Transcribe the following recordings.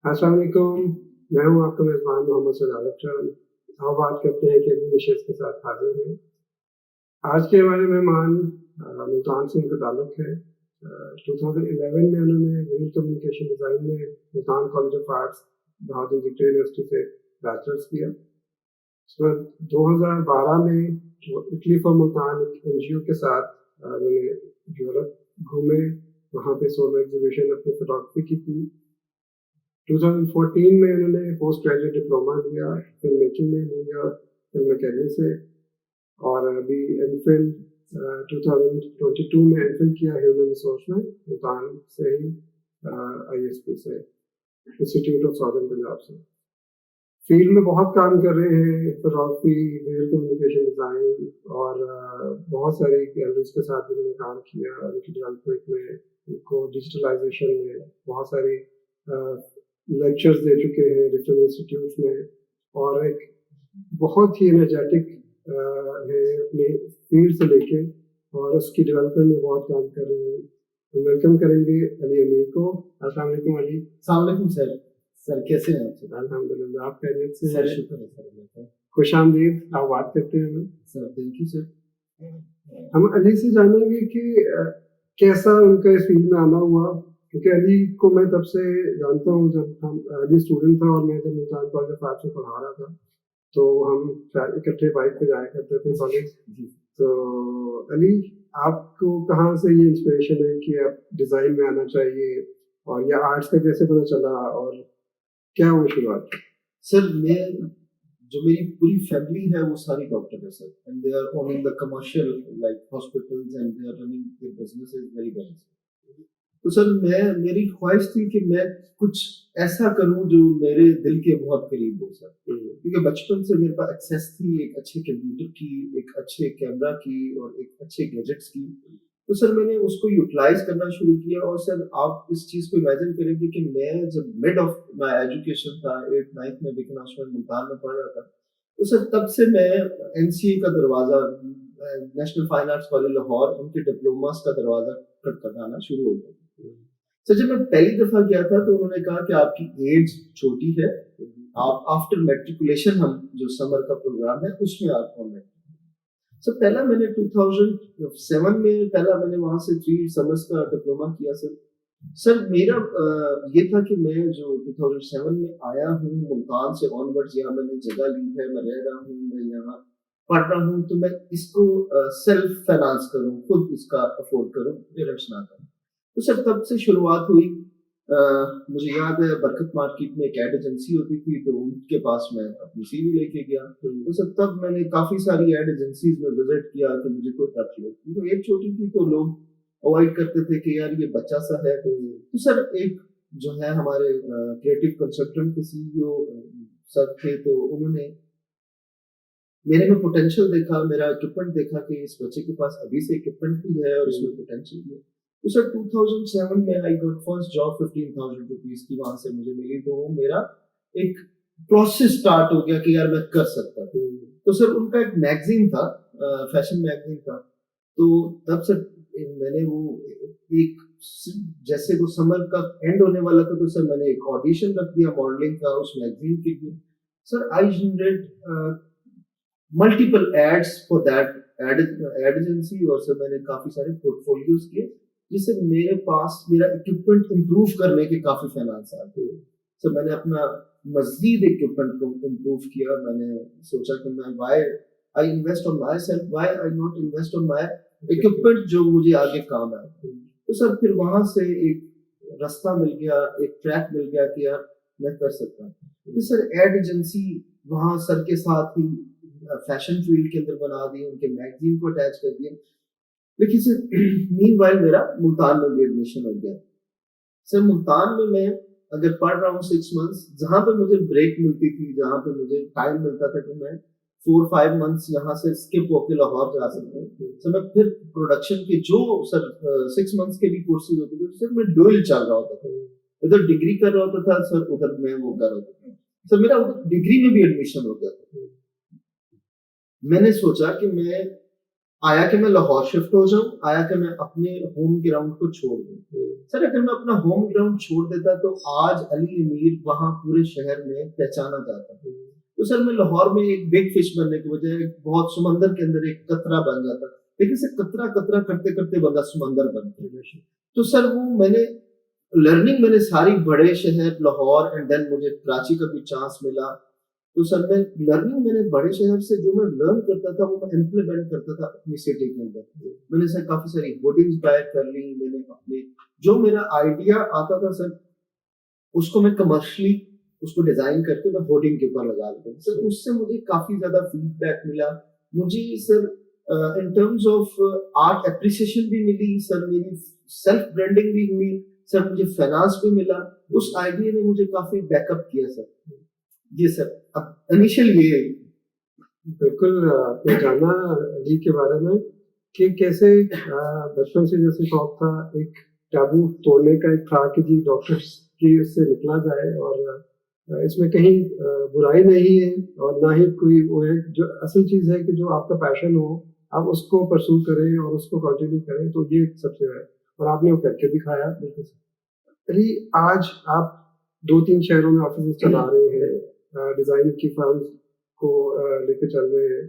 السلام علیکم، میں ہوں آپ کا میزبان محمد سجاد اکرم۔ ہم بات کرتے ہیں کہ ابھی نشست کے ساتھ حاضر ہیں۔ آج کے ہمارے مہمان ملتان سے ان کا تعلق ہے۔ 2011 میں انہوں نے ویژول کمیونیکیشن ڈیزائن میں Multan college of arts Bahadur Victoria university سے بیچلرس کیا۔ اس کے بعد 2012 میں وہ اٹلی فار ملتان ایک NGO کے ساتھ انہوں نے یورپ گھومے، وہاں پہ سولو ایگزیبیشن اپنی فوٹوگرافی کی تھی۔ 2014 میں انہوں نے پوسٹ گریجویٹ ڈپلوما لیا فلم میکنگ میں نیو یارک فلم اکیڈمی سے، اور ابھی ایم فل 2022 میں ایم فل کیا ہیومن ریسورس میں ملتان سے ہی ISP سے، انسٹیٹیوٹ آف ساؤدرن پنجاب سے۔ فیلڈ میں بہت کام کر رہے ہیں، فوٹوگرافی، ویژول کمیونیکیشن ڈیزائن، اور بہت ساری گیلریز کے ساتھ انہوں نے کام کیا، ان کی ڈیولپمنٹ میں، ان کو ڈیجیٹلائزیشن میں بہت ساری لیکچرز دے چکے ہیں ڈفرینٹ انسٹیٹیوٹس میں، اور ایک بہت ہی انرجیٹک ہے اپنی فیلڈ سے لے کے، اور اس کی ڈیولپمنٹ میں بہت کام کر رہے ہیں۔ ہم ویلکم کریں گے علی امیر کو۔ السلام علیکم علی۔ السلام علیکم سر۔ سر کیسے ہیں آپ؟ الحمد للہ، آپ خیریت سے سر؟ ہیں؟ شکر ہے سر۔ خوش آمدید، آپ بات کرتے ہیں سر۔ Thank you sir. ہم علی سے جانیں گے کہ کیسا ان کا اس فیلڈ میں آنا ہوا، کیونکہ علی کو میں تب سے جانتا ہوں جب ہم علی اسٹوڈنٹ تھا، اور میں جب ملتان کالج آف آرٹس میں پڑھا رہا تھا تو ہم اکٹھے بائک پہ جایا کرتے تھے کالج۔ تو علی، آپ کو کہاں سے یہ انسپریشن ہے کہ آپ ڈیزائن میں آنا چاہیے، اور یا آرٹس کا کیسے پتہ چلا، اور کیا وہ شروعات؟ سر میں جو میری پوری فیملی ہے وہ ساری ڈاکٹر ہے sir, and they are owning the commercial like hospitals and they are running their businesses very well. تو سر میری خواہش تھی کہ میں کچھ ایسا کروں جو میرے دل کے بہت قریب ہو سر، کیونکہ بچپن سے میرے پاس ایکسیس تھی ایک اچھے کمپیوٹر کی، ایک اچھے کیمرہ کی، اور ایک اچھے گیجٹس کی۔ تو سر میں نے اس کو یوٹیلائز کرنا شروع کیا، اور سر آپ اس چیز کو امیجن کریں گے کہ میں جب مڈ آف مائی ایجوکیشن تھا 8th 9th میں بیکن آسمان ملتان میں پڑھ رہا تھا، تو سر تب سے میں NCA کا دروازہ، National Fine Arts College Lahore, ان کے ڈپلوماز کا دروازہ کھٹکھٹانا شروع ہو گیا۔ سر جب میں پہلی دفعہ گیا تھا تو انہوں نے کہا کہ آپ کی ایج چھوٹی ہے، آپ آفٹر میٹریکولیشن ہم جو سمر کا پروگرام ہے اس میں آپ آن لائن۔ سر پہلا میں نے 2007 میں میں نے وہاں سے 3 سمرس کا ڈپلوما کیا سر۔ سر میرا یہ تھا کہ میں جو 2007 میں آیا ہوں ملتان سے آن ورڈ، یہاں میں نے جگہ لی ہے، میں رہ رہا ہوں، میں یہاں پڑھ رہا ہوں، تو میں اس کو سیلف فائنانس کروں، خود اس کا افورڈ کروں، پیرنٹس نہ کروں۔ تو سر تب سے شروعات ہوئی۔ مجھے یاد ہے برکت مارکیٹ میں ایک ایڈ ایجنسی ہوتی تھی، تو ان کے پاس میں اپنی CV لے کے گیا۔ تو سر تب میں نے کافی ساری ایڈ ایجنسیز میں وزٹ کیا کہ مجھے کوئی ٹچ ہو، کیونکہ ایج چھوٹی تھی تو لوگ اوائڈ کرتے تھے کہ یار یہ بچہ سا ہے۔ تو سر ایک جو ہے ہمارے کریٹو کنسلٹنٹ کے CEO سر تھے، تو انہوں نے میرے میں پوٹینشیل دیکھا، میرا اکوپمنٹ دیکھا کہ اس بچے کے پاس ابھی سے اکوپمنٹ بھی ہے اور اس میں پوٹینشیل بھی ہے۔ تو سر 2007 میں I got first job 15,000 rupees کی، وہاں سے مجھے ملی، تو وہ میرا ایک پروسیس اسٹارٹ ہو گیا کہ یار میں کر سکتا ہوں۔ تو سر ان کا ایک میگزین تھا، فیشن میگزین تھا، تو تب سے میں نے وہ ایک جیسے وہ سمر کا اینڈ ہونے والا تھا تو سر میں نے ایک آڈیشن رکھ دیا ماڈلنگ کا اس میگزین کے لیے۔ Sir I generate multiple ads for that ad agency, اور سر میں نے کافی سارے پورٹ فولیوز کیے، جس سے میرے پاس میرا اکوپمنٹ امپروو کرنے کے کافی فائنانس آتے ہیں۔ سر میں نے اپنا مزید اکوپمنٹ کو امپروو کیا۔ میں نے سوچا کہ میں why I invest on myself, why I not invest on my equipment جو مجھے آگے کام آئے۔ تو سر پھر وہاں سے ایک راستہ مل گیا، ایک ٹریک مل گیا کہ یار میں کر سکتا ہوں۔ پھر سر ایڈ ایجنسی وہاں سر کے ساتھ ہی فیشن فیلڈ کے اندر بنا دی، ان کے میگزین کو اٹیچ کر دیا۔ لیکن سر مین وائل میرا ملتان میں بھی ایڈمیشن ہو گیا۔ سر ملتان میں اگر پڑھ رہا ہوں 6 months، جہاں پہ مجھے بریک ملتی تھی، جہاں پہ مجھے ٹائم ملتا تھا کہ میں 4-5 months یہاں سے اسکپ ہو کے لاہور جا سکتا ہوں، سر میں پھر پروڈکشن کے جو سر 6 months کے بھی کورسز ہوتے تھے، سر میں ڈوئل چل رہا ہوتا تھا، ادھر ڈگری کر رہا ہوتا تھا سر، ادھر میں وہ کر رہا ہوتا تھا۔ سر میرا ڈگری میں بھی ایڈمیشن ہو گیا تھا۔ میں نے سوچا کہ میں آیا کہ میں لاہور شفٹ ہو جاؤں, آیا کہ میں اپنے ہوم گراؤنڈ کو چھوڑ دوں. سر اگر میں اپنا ہوم گراؤنڈ چھوڑ دیتا تو آج علی امیر وہاں پورے شہر میں پہچانا جاتا. تو سر میں لاہور میں ایک بگ فش بننے کے بجائے بہت سمندر کے اندر ایک قطرہ بن جاتا, لیکن سر قطرہ قطرہ کرتے کرتے بندہ سمندر بنتا. تو سر وہ میں نے لرننگ میں نے ساری بڑے شہر لاہور اینڈ دین مجھے کراچی کا بھی چانس ملا. تو سر میں لرننگ میں نے بڑے شہر سے جو میں لرن کرتا تھا وہ میں امپلیمنٹ کرتا تھا اپنی سٹی کے اندر. میں نے سر کافی ساری ہوڈنگز بائی کر لی. میں نے اپنے جو میرا آئیڈیا آتا تھا سر اس کو میں کمرشلی اس کو ڈیزائن کر کے میں ہوڈنگ کے اوپر لگا دیتا. سر اس سے مجھے کافی زیادہ فیڈ بیک ملا. مجھے sir in terms of art appreciation بھی ملی. سر میری سیلف برانڈنگ بھی ہوئی. سر مجھے فائنانس بھی ملا. اس آئیڈیا نے مجھے کافی بیک اپ کیا سر. جی سر اب انیشل یہ بالکل آپ نے جانا علی کے بارے میں کہ کیسے بچپن سے جیسے شوق تھا ایک ٹیبو توڑنے کا ایک تھا کہ جی ڈاکٹرس کی اس سے نکلا جائے اور اس میں کہیں برائی نہیں ہے اور نہ ہی کوئی وہ ہے. جو اصل چیز ہے کہ جو آپ کا پیشن ہو آپ اس کو پرسو کریں اور اس کو کنٹینیو کریں, تو یہ سب سے ہے اور آپ نے وہ کر کے دکھایا. بالکل علی آج آپ 2-3 شہروں میں آفیسز چلا رہے ہیں, ڈیزائن کی فرمز کو لے کے چل رہے ہیں.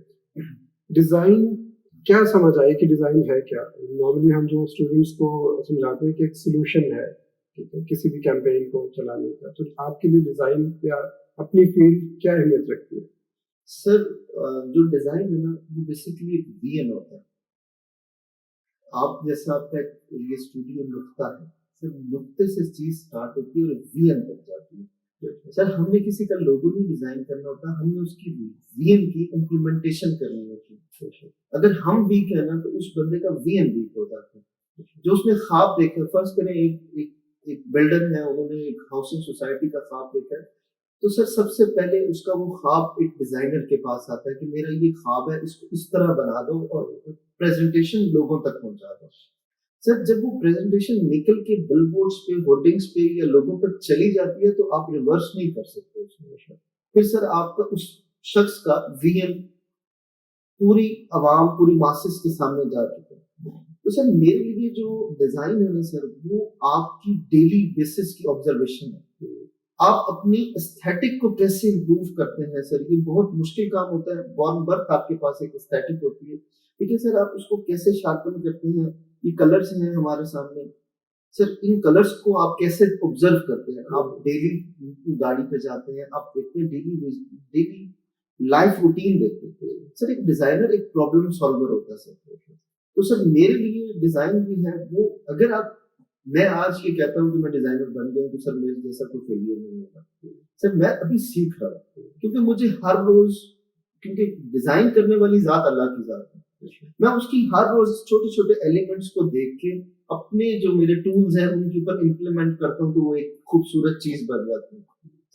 ڈیزائن کیا سمجھ آئی کہ ڈیزائن ہے کیا؟ نارملی ہم جو اسٹوڈنٹس کو سمجھاتے ہیں کہ ایک سلوشن ہے کسی بھی کیمپین کو چلانے کا, تو آپ کے لیے ڈیزائن یا اپنی فیلڈ کیا اہمیت رکھتی ہے؟ سر جو ڈیزائن ہے نا وہ بیسیکلی ایک وین ہوتا ہے. آپ جیسا آپ کا یہ اسٹوڈیو نقطہ ہے, سر نقطے سے چیز اسٹارٹ ہوتی ہے اور وین تک جاتی ہے. سر ہم نے کسی کا لوگو نہیں ڈیزائن کرنا ہوتا, ہم نے اس کی وین کی امپلیمنٹیشن کرنی ہوتی ہے. اگر ہم ویک ہے نا تو اس بندے کا وین ویک ہو جاتا ہے. جو اس نے خواب دیکھا, فرض کریں ایک بلڈر ہے, انہوں نے ایک ہاؤسنگ سوسائٹی کا خواب دیکھا ہے, تو سر سب سے پہلے اس کا وہ خواب ایک ڈیزائنر کے پاس آتا ہے کہ میرا یہ خواب ہے, اس کو اس طرح بنا دو اور پریزنٹیشن لوگوں تک پہنچا دو. سر جب وہ پریزنٹیشن نکل کے بل بورڈز پہ, ہورڈنگز پہ یا لوگوں تک چلی جاتی ہے تو آپ ریورس نہیں کر سکتے اس میں. پھر سر آپ کا اس شخص کا وین پوری عوام پوری ماسس کے سامنے جا چکا ہے. تو سر میرے لیے جو ڈیزائن ہے نا سر وہ آپ کی ڈیلی بیسس کی آبزرویشن ہے. آپ اپنی استھیٹک کو کیسے امپروو کرتے ہیں سر, یہ بہت مشکل کام ہوتا ہے. بورن برتھ آپ کے پاس ایک استھیٹک ہوتی ہے, لیکن سر آپ اس کو کیسے شارپن کرتے ہیں. یہ کلرز ہیں ہمارے سامنے, سر ان کلرز کو آپ کیسے آبزرو کرتے ہیں. آپ ڈیلی گاڑی پہ جاتے ہیں, آپ دیکھتے ہیں ڈیلی لائف روٹین دیکھتے ہیں. سر ایک ڈیزائنر ایک پرابلم سالور ہوتا ہے سر. تو سر میرے لیے ڈیزائن بھی ہے وہ, اگر آپ میں آج یہ کہتا ہوں کہ میں ڈیزائنر بن گیا ہوں تو سر میرے جیسا کوئی فیلئر نہیں ہوگا. سر میں ابھی سیکھ رہا ہوں کیونکہ مجھے ہر روز, کیونکہ ڈیزائن کرنے والی ذات اللہ کی ذات ہے, میں اس کی ہر روز چھوٹے چھوٹے ایلیمنٹس کو دیکھ کے اپنے جو میرے ٹولز ہیں ان کے اوپر امپلیمنٹ کرتا ہوں تو وہ ایک خوبصورت چیز بن جاتی ہے.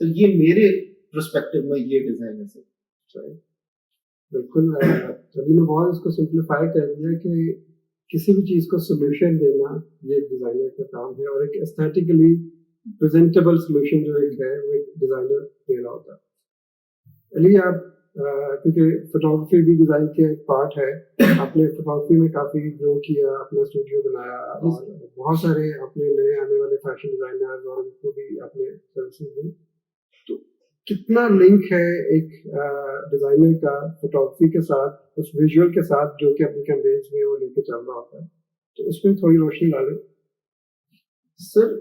سر یہ میرے پرسپیکٹو میں یہ ڈیزائن ہے سر. بالکل ابھی نے بہت اس کو سمپلیفائی کر دیا کہ کسی بھی چیز کو سولوشن دینا یہ ایک ڈیزائنر کا کام ہے, اور ایک ایستھیٹیکلی پریزنٹیبل سولوشن جو ایک ہے وہ ایک ڈیزائنر دینا ہوتا ہے. علی آپ کیونکہ فوٹوگرافی بھی ڈیزائن کے ایک پارٹ ہے, آپ نے فوٹوگرافی میں کافی گرو کیا, اپنا اسٹوڈیو بنایا اور بہت سارے اپنے نئے آنے والے فیشن ڈیزائنر اور ان کو بھی اپنے سروسز دی. تو کتنا لنک ہے ایک ڈیزائنر کا فوٹوگرافی کے ساتھ, اس ویژول کے ساتھ جو کہ اپنی کیمپینز میں وہ لے کے چل رہا ہوتا ہے, تو اس میں تھوڑی روشنی ڈالیں. سر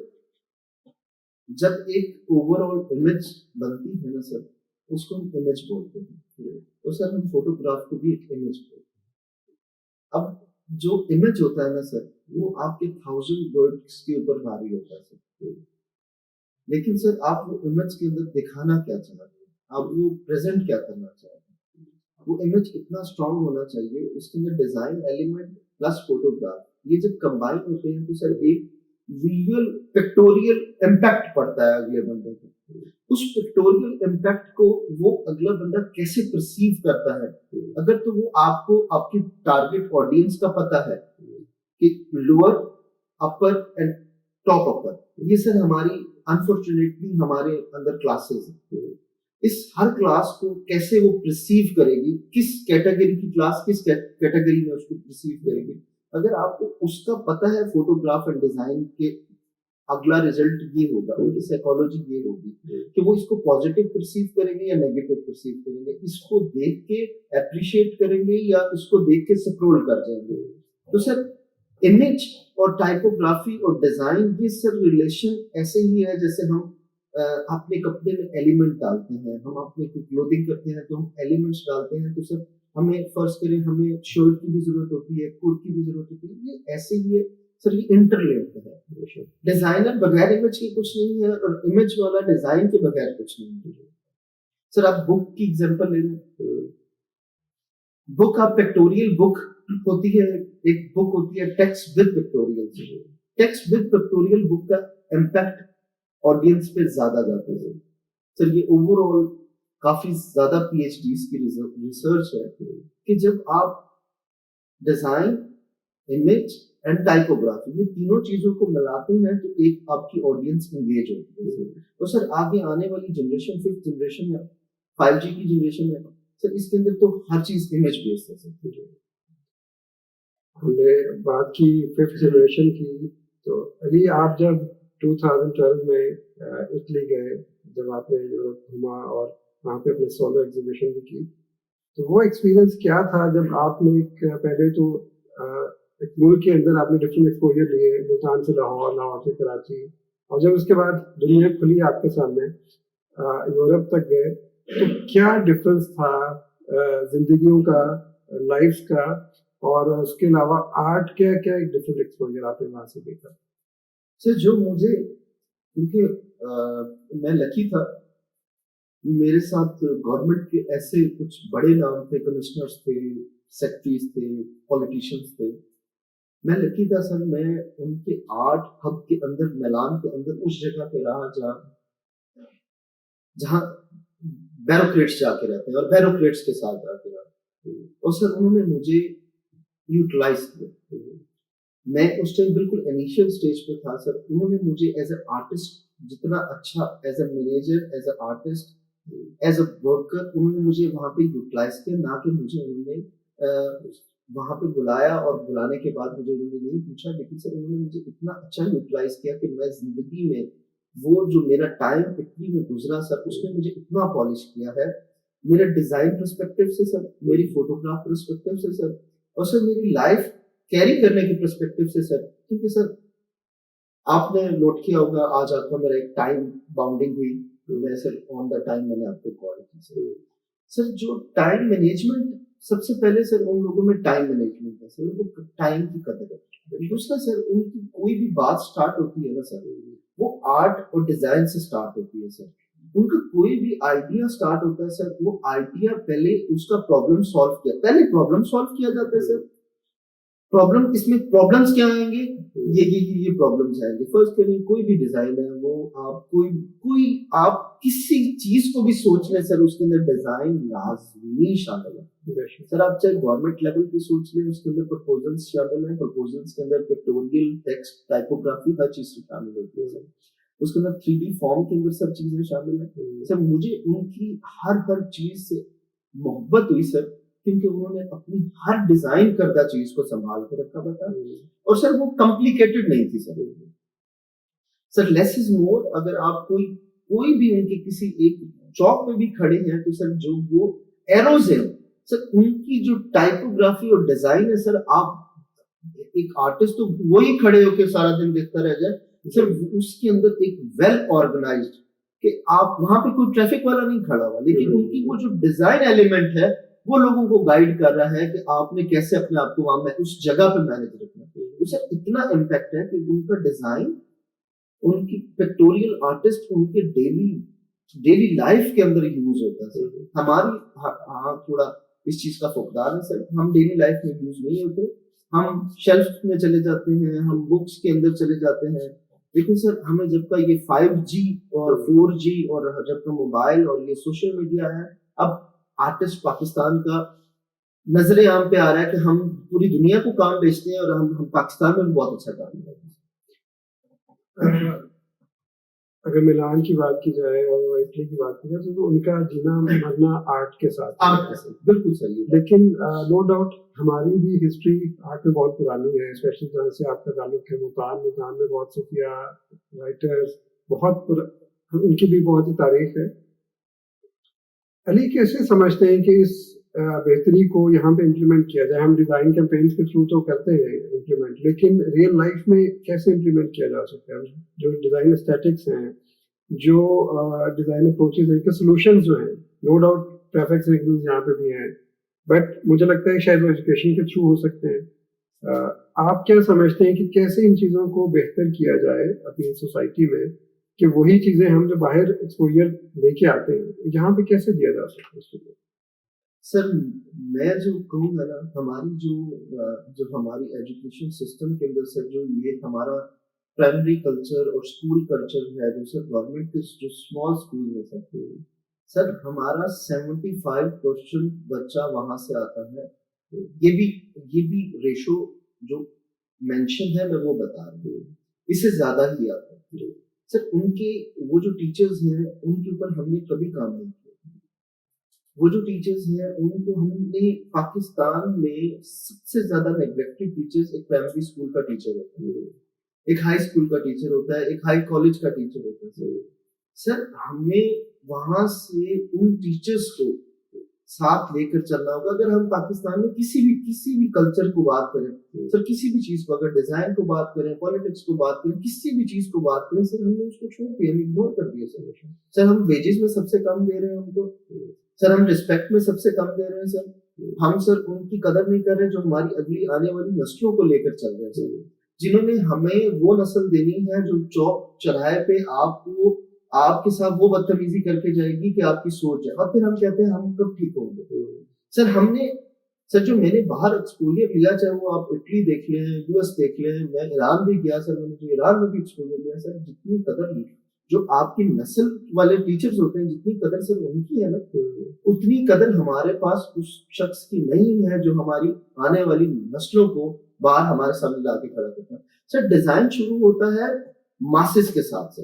جب ایک اوور آل امیج بنتی ہے نا سر اس کو ہم امیج بولتے ہیں, تو سر ہم فوٹوگراف کو بھی ایک امیج بولتے ہیں. اب جو امیج ہوتا ہے نا سر وہ آپ کے 1000 ورڈز کے اوپر بھاری ہوتا ہے سر, لیکن سر آپ وہ امیج کے اندر دکھانا کیا چاہتے ہیں, آپ وہ پریزنٹ کیا کرنا چاہتے ہیں. وہ امیج اتنا اسٹرانگ ہونا چاہیے, اس کے اندر ڈیزائن ایلیمنٹ پلس فوٹوگراف یہ جب کمبائن ہوتے ہیں تو سر ایک ویژول پکٹوریل امپیکٹ پڑتا ہے اگلے بندے کو. اس پکٹوریل امپیکٹ کو وہ اگلا بندہ کیسے پرسیو کرتا ہے, اگر تو وہ آپ کو آپ کی ٹارگیٹ آڈینس کا پتہ ہے کہ لوور اپر اینڈ ٹاپ اپر, یہ سر ہماری انفارچونیٹلی ہمارے اندر کلاسز ہیں. اس ہر کلاس کو کیسے وہ پرسیو کرے گی, کس کیٹیگری کی کلاس کس کیٹیگری میں اس کو پرسیو کرے گی. اگر آپ کو اس کا پتہ ہے فوٹوگراف اینڈ ڈیزائن کے اگلا ریزلٹ یہ ہوگا, ان کی سائیکالوجی یہ ہوگی کہ وہ اس کو پازیٹیو پرسیو کریں گے یا نیگیٹو پرسیو کریں گے, اس کو دیکھ کے اپریشیٹ کریں گے یا اس کو دیکھ کے سپرول کر جائیں گے. تو سر امیج اور ٹائپوگرافی اور ڈیزائن یہ سر ریلیشن ایسے ہی ہے جیسے ہم اپنے کپڑے میں ایلیمنٹ ڈالتے ہیں, ہم اپنے کلوتھنگ کرتے ہیں تو ہم ایلیمنٹس ڈالتے ہیں. تو سر ہمیں فرض کریں ہمیں شرٹ کی بھی ضرورت ہوتی ہے, کوٹ کی بھی ضرورت ہوتی ہے, یہ ایسے ہی ہے سر, یہ انٹرلنکڈ ہے. ڈیزائنر بغیر امیج کے کچھ نہیں ہے اور امیج والا ڈیزائن کے بغیر کچھ نہیں ہے. سر آپ بک کی ایگزامپل لے لیں, بک آپ پکٹوریل بک ہوتی ہے, ایک بک ہوتی ہے text with pictorial. Text with pictorial book کا امپیکٹ آڈینس پہ زیادہ جاتا ہے سر. یہ اوور آل کافی زیادہ پی ایچ ڈیز کی ریسرچ ہے کہ جب آپ ڈیزائن, امیج اینڈ ٹائپوگرافی یہ تینوں چیزوں کو ملاتے ہیں تو ایک آپ کی آڈینس انگیج ہوتی ہے. تو سر آگے آنے والی جنریشن 5th جنریشن ہے, 5G کی جنریشن ہے سر, اس کے اندر تو ہر چیز امیج بیسڈ ہے سر. ہم نے بات کی 5th جنریشن کی, تو علی آپ جب 2012 میں اٹلی گئے, جب آپ نے یورپ گھوما اور وہاں پہ اپنے سولو ایگزیبیشن بھی کی, تو وہ ایکسپیرینس کیا تھا جب آپ نے پہلے تو ایک ملک کے اندر آپ نے ڈفرینٹ ایکسپوجر لیے, ملتان سے لاہور, لاہور سے کراچی, اور جب اس کے بعد دنیا کھلی آپ کے سامنے, یورپ تک گئے, تو کیا ڈفرینس تھا زندگیوں کا, لائف کا, اور اس کے علاوہ آرٹ کیا کیا ایک ڈفرینٹ ایکسپوجر آپ نے وہاں سے دیکھا؟ سر جو مجھے, کیونکہ میں لکی تھا, میرے ساتھ گورنمنٹ کے ایسے کچھ بڑے نام تھے, کمشنرز تھے, سیکرٹریز تھے, پولیٹیشینز تھے. میں لکی تھا سر, میں ان کے آرٹ ہب کے اندر, میلان کے اندر اس جگہ پہ رہا جہاں بیوروکریٹس جا کے رہتے ہیں اور بیوروکریٹس کے ساتھ جا کے رہتے ہیں. اور سر انہوں نے مجھے یوٹیلائز کیا. میں اس ٹائم بالکل انیشیل سٹیج پہ تھا سر. انہوں نے مجھے ایز اے آرٹسٹ جتنا اچھا, as a manager, as a artist, as a worker, انہوں نے مجھے وہاں پہ یوٹیلائز کیا, نہ کہ مجھے انہوں نے وہاں پہ بلایا اور بلانے کے بعد مجھے انہوں نے نہیں پوچھا. لیکن سر انہوں نے مجھے اتنا اچھا یوٹیلائز کیا کہ میں زندگی میں وہ جو میرا ٹائم اٹلی میں گزرا سر, اس نے مجھے اتنا پالش کیا ہے, میرے ڈیزائن پرسپیکٹو سے سر, میری فوٹوگراف پرسپیکٹو سے سر, اور سر میری لائف کیری کرنے کے پرسپیکٹو سے سر. کیونکہ سر آپ نے نوٹ کیا ہوگا, آج آپ کا میرا ایک ٹائم باؤنڈنگ ہوئی, میں سر آن دا ٹائم میں نے آپ کو کال کی. سر جو ٹائم مینجمنٹ, سب سے پہلے سر ان لوگوں میں ٹائم مینجمنٹ ہے سر, ان کو ٹائم کی قدر ہے. دوسرا سر ان کی کوئی بھی بات سٹارٹ ہوتی ہے نا سر, وہ آرٹ اور ڈیزائن سے سٹارٹ ہوتی ہے سر. ان کا کوئی بھی آئیڈیا سٹارٹ ہوتا ہے سر, وہ آئیڈیا پہلے اس کا پرابلم سالو کیا, پہلے پرابلم سالو کیا جاتا ہے سر. پرابلم, اس میں پرابلمس کیا آئیں گے, یہ پرابلمس آئیں گے. فرض کریں کوئی بھی ڈیزائن ہے, وہ آپ کوئی آپ کسی چیز کو بھی سوچ لیں سر, اس کے اندر ڈیزائن لازمی شامل ہے سر. آپ چاہے گورنمنٹ لیول پہ سوچ لیں, اس کے اندر پرپوزلس شامل ہیں, پرپوزلس کے اندر پکٹوریل, ٹیکسٹ, ٹائپوگرافی, ہر چیز شامل ہوتی ہے سر. اس کے اندر 3D فارم کے اندر سب چیزیں شامل ہیں سر. مجھے ان کی ہر چیز سے محبت ہوئی سر, کیونکہ انہوں نے اپنی ہر ڈیزائن کردہ چیز کو سنبھال کے رکھا ہوا تھا. اور سر وہ کمپلیکیٹڈ نہیں تھی سر. سر لیس از مور. اگر آپ کوئی بھی ان کے کسی ایک چوک پہ بھی کھڑے ہیں تو سر جو وہ ایروز ہیں سر, ان کی جو ٹائپوگرافی اور ڈیزائن ہے سر, آپ ایک آرٹسٹ تو وہی کھڑے ہو کے سارا دن دیکھتا رہ جائے سر. اس کے اندر ایک ویل آرگنائزڈ, کہ آپ وہاں پہ کوئی ٹریفک والا نہیں کھڑا ہوا, لیکن ان کی وہ جو ڈیزائن ایلیمنٹ ہے وہ لوگوں کو گائیڈ کر رہا ہے کہ آپ نے کیسے اپنے آپ کو وہاں اس جگہ پہ مینج رکھنا. تو سر اتنا امپیکٹ ہے کہ ان کا ڈیزائن, ان کی پکٹوریل آرٹسٹ, ان کے ڈیلی لائف کے اندر یوز ہوتا ہے سر. ہماری ہاں تھوڑا اس چیز کا فقدان ہے سر, ہم ڈیلی لائف میں یوز نہیں ہوتے, ہم شیلف میں چلے جاتے ہیں, ہم بکس کے اندر چلے جاتے ہیں. لیکن سر ہمیں جب کا یہ 5G اور 4G اور جب کا موبائل اور یہ سوشل میڈیا ہے, اب آرٹسٹ پاکستان کا نظر عام پہ آ رہا ہے کہ ہم پوری دنیا کو کام بیچتے ہیں, اور ہم پاکستان میں بھی بہت اچھا کام کرتے ہیں. اگر ملان کی بات کی جائے اور اٹلی کی بات کی جائے تو ان کا جینا مرنا آرٹ کے ساتھ بالکل صحیح ہے. لیکن نو ڈاؤٹ ہماری بھی ہسٹری آرٹ میں بہت پرانی ہے, اسپیشلی جہاں سے آپ کا تعلق ہے ملتان میں بہت صوفیہ رائٹرز بہت ان کی بھی بہت ہی تاریخ ہے. علی کیسے سمجھتے ہیں کہ اس بہتری کو یہاں پہ امپلیمنٹ کیا جائے؟ ہم ڈیزائن کیمپینس کے تھرو تو کرتے ہیں امپلیمنٹ, لیکن ریئل لائف میں کیسے امپلیمنٹ کیا جا سکتا ہے؟ جو ڈیزائن اسٹیٹکس ہیں, جو ڈیزائن اپروچز ہیں, کے سولوشنز جو ہیں, نو ڈاؤٹ ٹریفک سگنلز یہاں پہ بھی ہیں, بٹ مجھے لگتا ہے شاید وہ ایجوکیشن کے تھرو ہو سکتے ہیں. آپ کیا سمجھتے ہیں کہ کیسے ان چیزوں کو بہتر کیا جائے اپنی سوسائٹی میں, کہ وہی چیزیں ہم جو باہر ایکسپوجر لے کے آتے ہیں یہاں پہ کیسے دیا جا سکتا ہے اس کے لیے؟ سر میں جو کہوں گا نا, ہماری جو ہماری ایجوکیشن سسٹم کے اندر سر جو یہ ہمارا پرائمری کلچر اور اسکول کلچر ہے, جو سر گورنمنٹ کے جو اسمال اسکول ہے سر ہمارا 75% بچہ وہاں سے آتا ہے. یہ بھی ریشو جو مینشن ہے میں وہ بتا رہا ہوں, اس سے زیادہ ہی آتا ہے سر. ان کے وہ جو ٹیچرز ہیں ان کے اوپر ہم نے کبھی کام نہیں کیا. وہ جو ٹیچرز ہیں ان کو ہم نے پاکستان میں سب سے زیادہ نیگلیکٹڈ ٹیچرز ایک پرائمری اسکول کا ٹیچر ہوتا ہے, ایک ہائی اسکول کا ٹیچر ہوتا ہے, ایک ہائی کالج کا ٹیچر ہوتا ہے. سر ہمیں وہاں سے ان ٹیچرز کو ساتھ لے کر چلنا ہوگا. اگر ہم پاکستان میں کسی بھی کلچر کو بات کریں سر, کسی بھی چیز کو, اگر ڈیزائن کو بات کریں, پالیٹکس کو بات کریں, کسی بھی چیز کو بات کریں سر, ہم نے اس کو چھوڑ دیا, اگنور کر دیا سر. ہم ویجز میں سب سے کم دے رہے ہیں ان کو سر, ہم رسپیکٹ میں سب سے کم دے رہے ہیں سر. ہم سر ان کی قدر نہیں کر رہے جو ہماری اگلی آنے والی نسلوں کو لے کر چل رہے ہیں سر, جنہوں نے ہمیں وہ نسل دینی ہے جو چوک چوراہے پہ آپ کے ساتھ وہ بدتمیزی کر کے جائے گی کہ آپ کی سوچ ہے, اور پھر ہم کہتے ہیں ہم کب ٹھیک ہوں گے. سر ہم نے سر جو میں نے باہر ایکسپوجر لیا, چاہے وہ آپ اٹلی دیکھ لیں, یو ایس دیکھ لیں, میں ایران بھی گیا سر, میں نے ایران میں بھی ایکسپوجر لیا سر. جتنی قدر جو آپ کی نسل والے ٹیچرز ہوتے ہیں, جتنی قدر سر ان کی ہے نا, اتنی قدر ہمارے پاس اس شخص کی نہیں ہے جو ہماری آنے والی نسلوں کو باہر ہمارے سامنے لا کے کھڑا کرتا ہے. سر ڈیزائن شروع ہوتا ہے ماسز کے ساتھ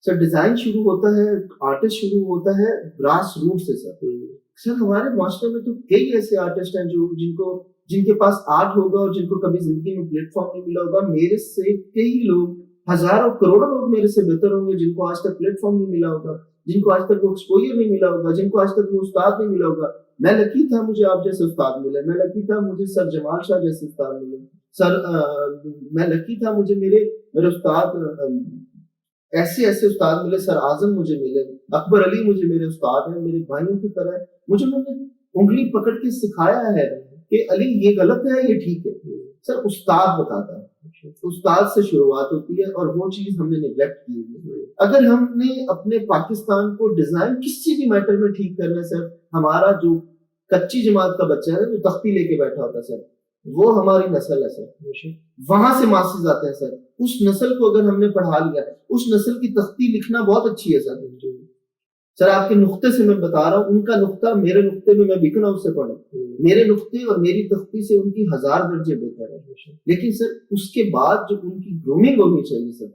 سر ڈیزائن شروع ہوتا ہے, آرٹسٹ شروع ہوتا ہے گراس روٹ سے سر. ہمارے معاشرے میں تو کئی ایسے آرٹسٹ ہیں جن کے پاس آرٹ ہوگا اور جن کو کبھی زندگی میں پلیٹ فارم نہیں ملا ہوگا. میرے سے کئی لوگ, ہزاروں کروڑوں لوگ میرے سے بہتر ہوں گے جن کو آج تک پلیٹ فارم نہیں ملا ہوگا, جن کو آج تک وہ ایکسپوجر نہیں ملا ہوگا, جن کو آج تک وہ استاد نہیں ملا ہوگا. میں لکی تھا مجھے آپ جیسے استاد ملے, میں لکی تھا مجھے سر جمال شاہ جیسے استاد ملے سر, میں لکی تھا مجھے میرے استاد ایسے استاد ملے, سر اعظم مجھے ملے, اکبر علی مجھے میرے استاد ہیں, میرے بھائیوں کی طرح. مجھے انہوں نے انگلی پکڑ کے سکھایا ہے کہ علی یہ غلط ہے, یہ ٹھیک ہے. سر استاد بتاتا ہے, استاد سے شروعات ہوتی ہے, اور وہ چیز ہم نے نیگلیکٹ کی ہے. اگر ہم نے اپنے پاکستان کو ڈیزائن کسی بھی میٹر میں ٹھیک کرنا ہے سر, ہمارا جو کچی جماعت کا بچہ ہے جو تختی لے کے بیٹھا ہوتا ہے سر, وہ ہماری نسل ہے سر. وہاں سے ماسز آتے ہیں سر. اس نسل کو اگر ہم نے پڑھا لیا, اس نسل کی تختی لکھنا بہت اچھی ہے سر. سر آپ کے نقطے سے میں بتا رہا ہوں, ان کا نقطہ میرے نقطے میں بکنا اس سے پڑھوں, میرے نقطے اور میری تختی سے ان کی 1000 درجے بہتر ہے. لیکن سر اس کے بعد جو ان کی گرومنگ ہونی چاہیے سر,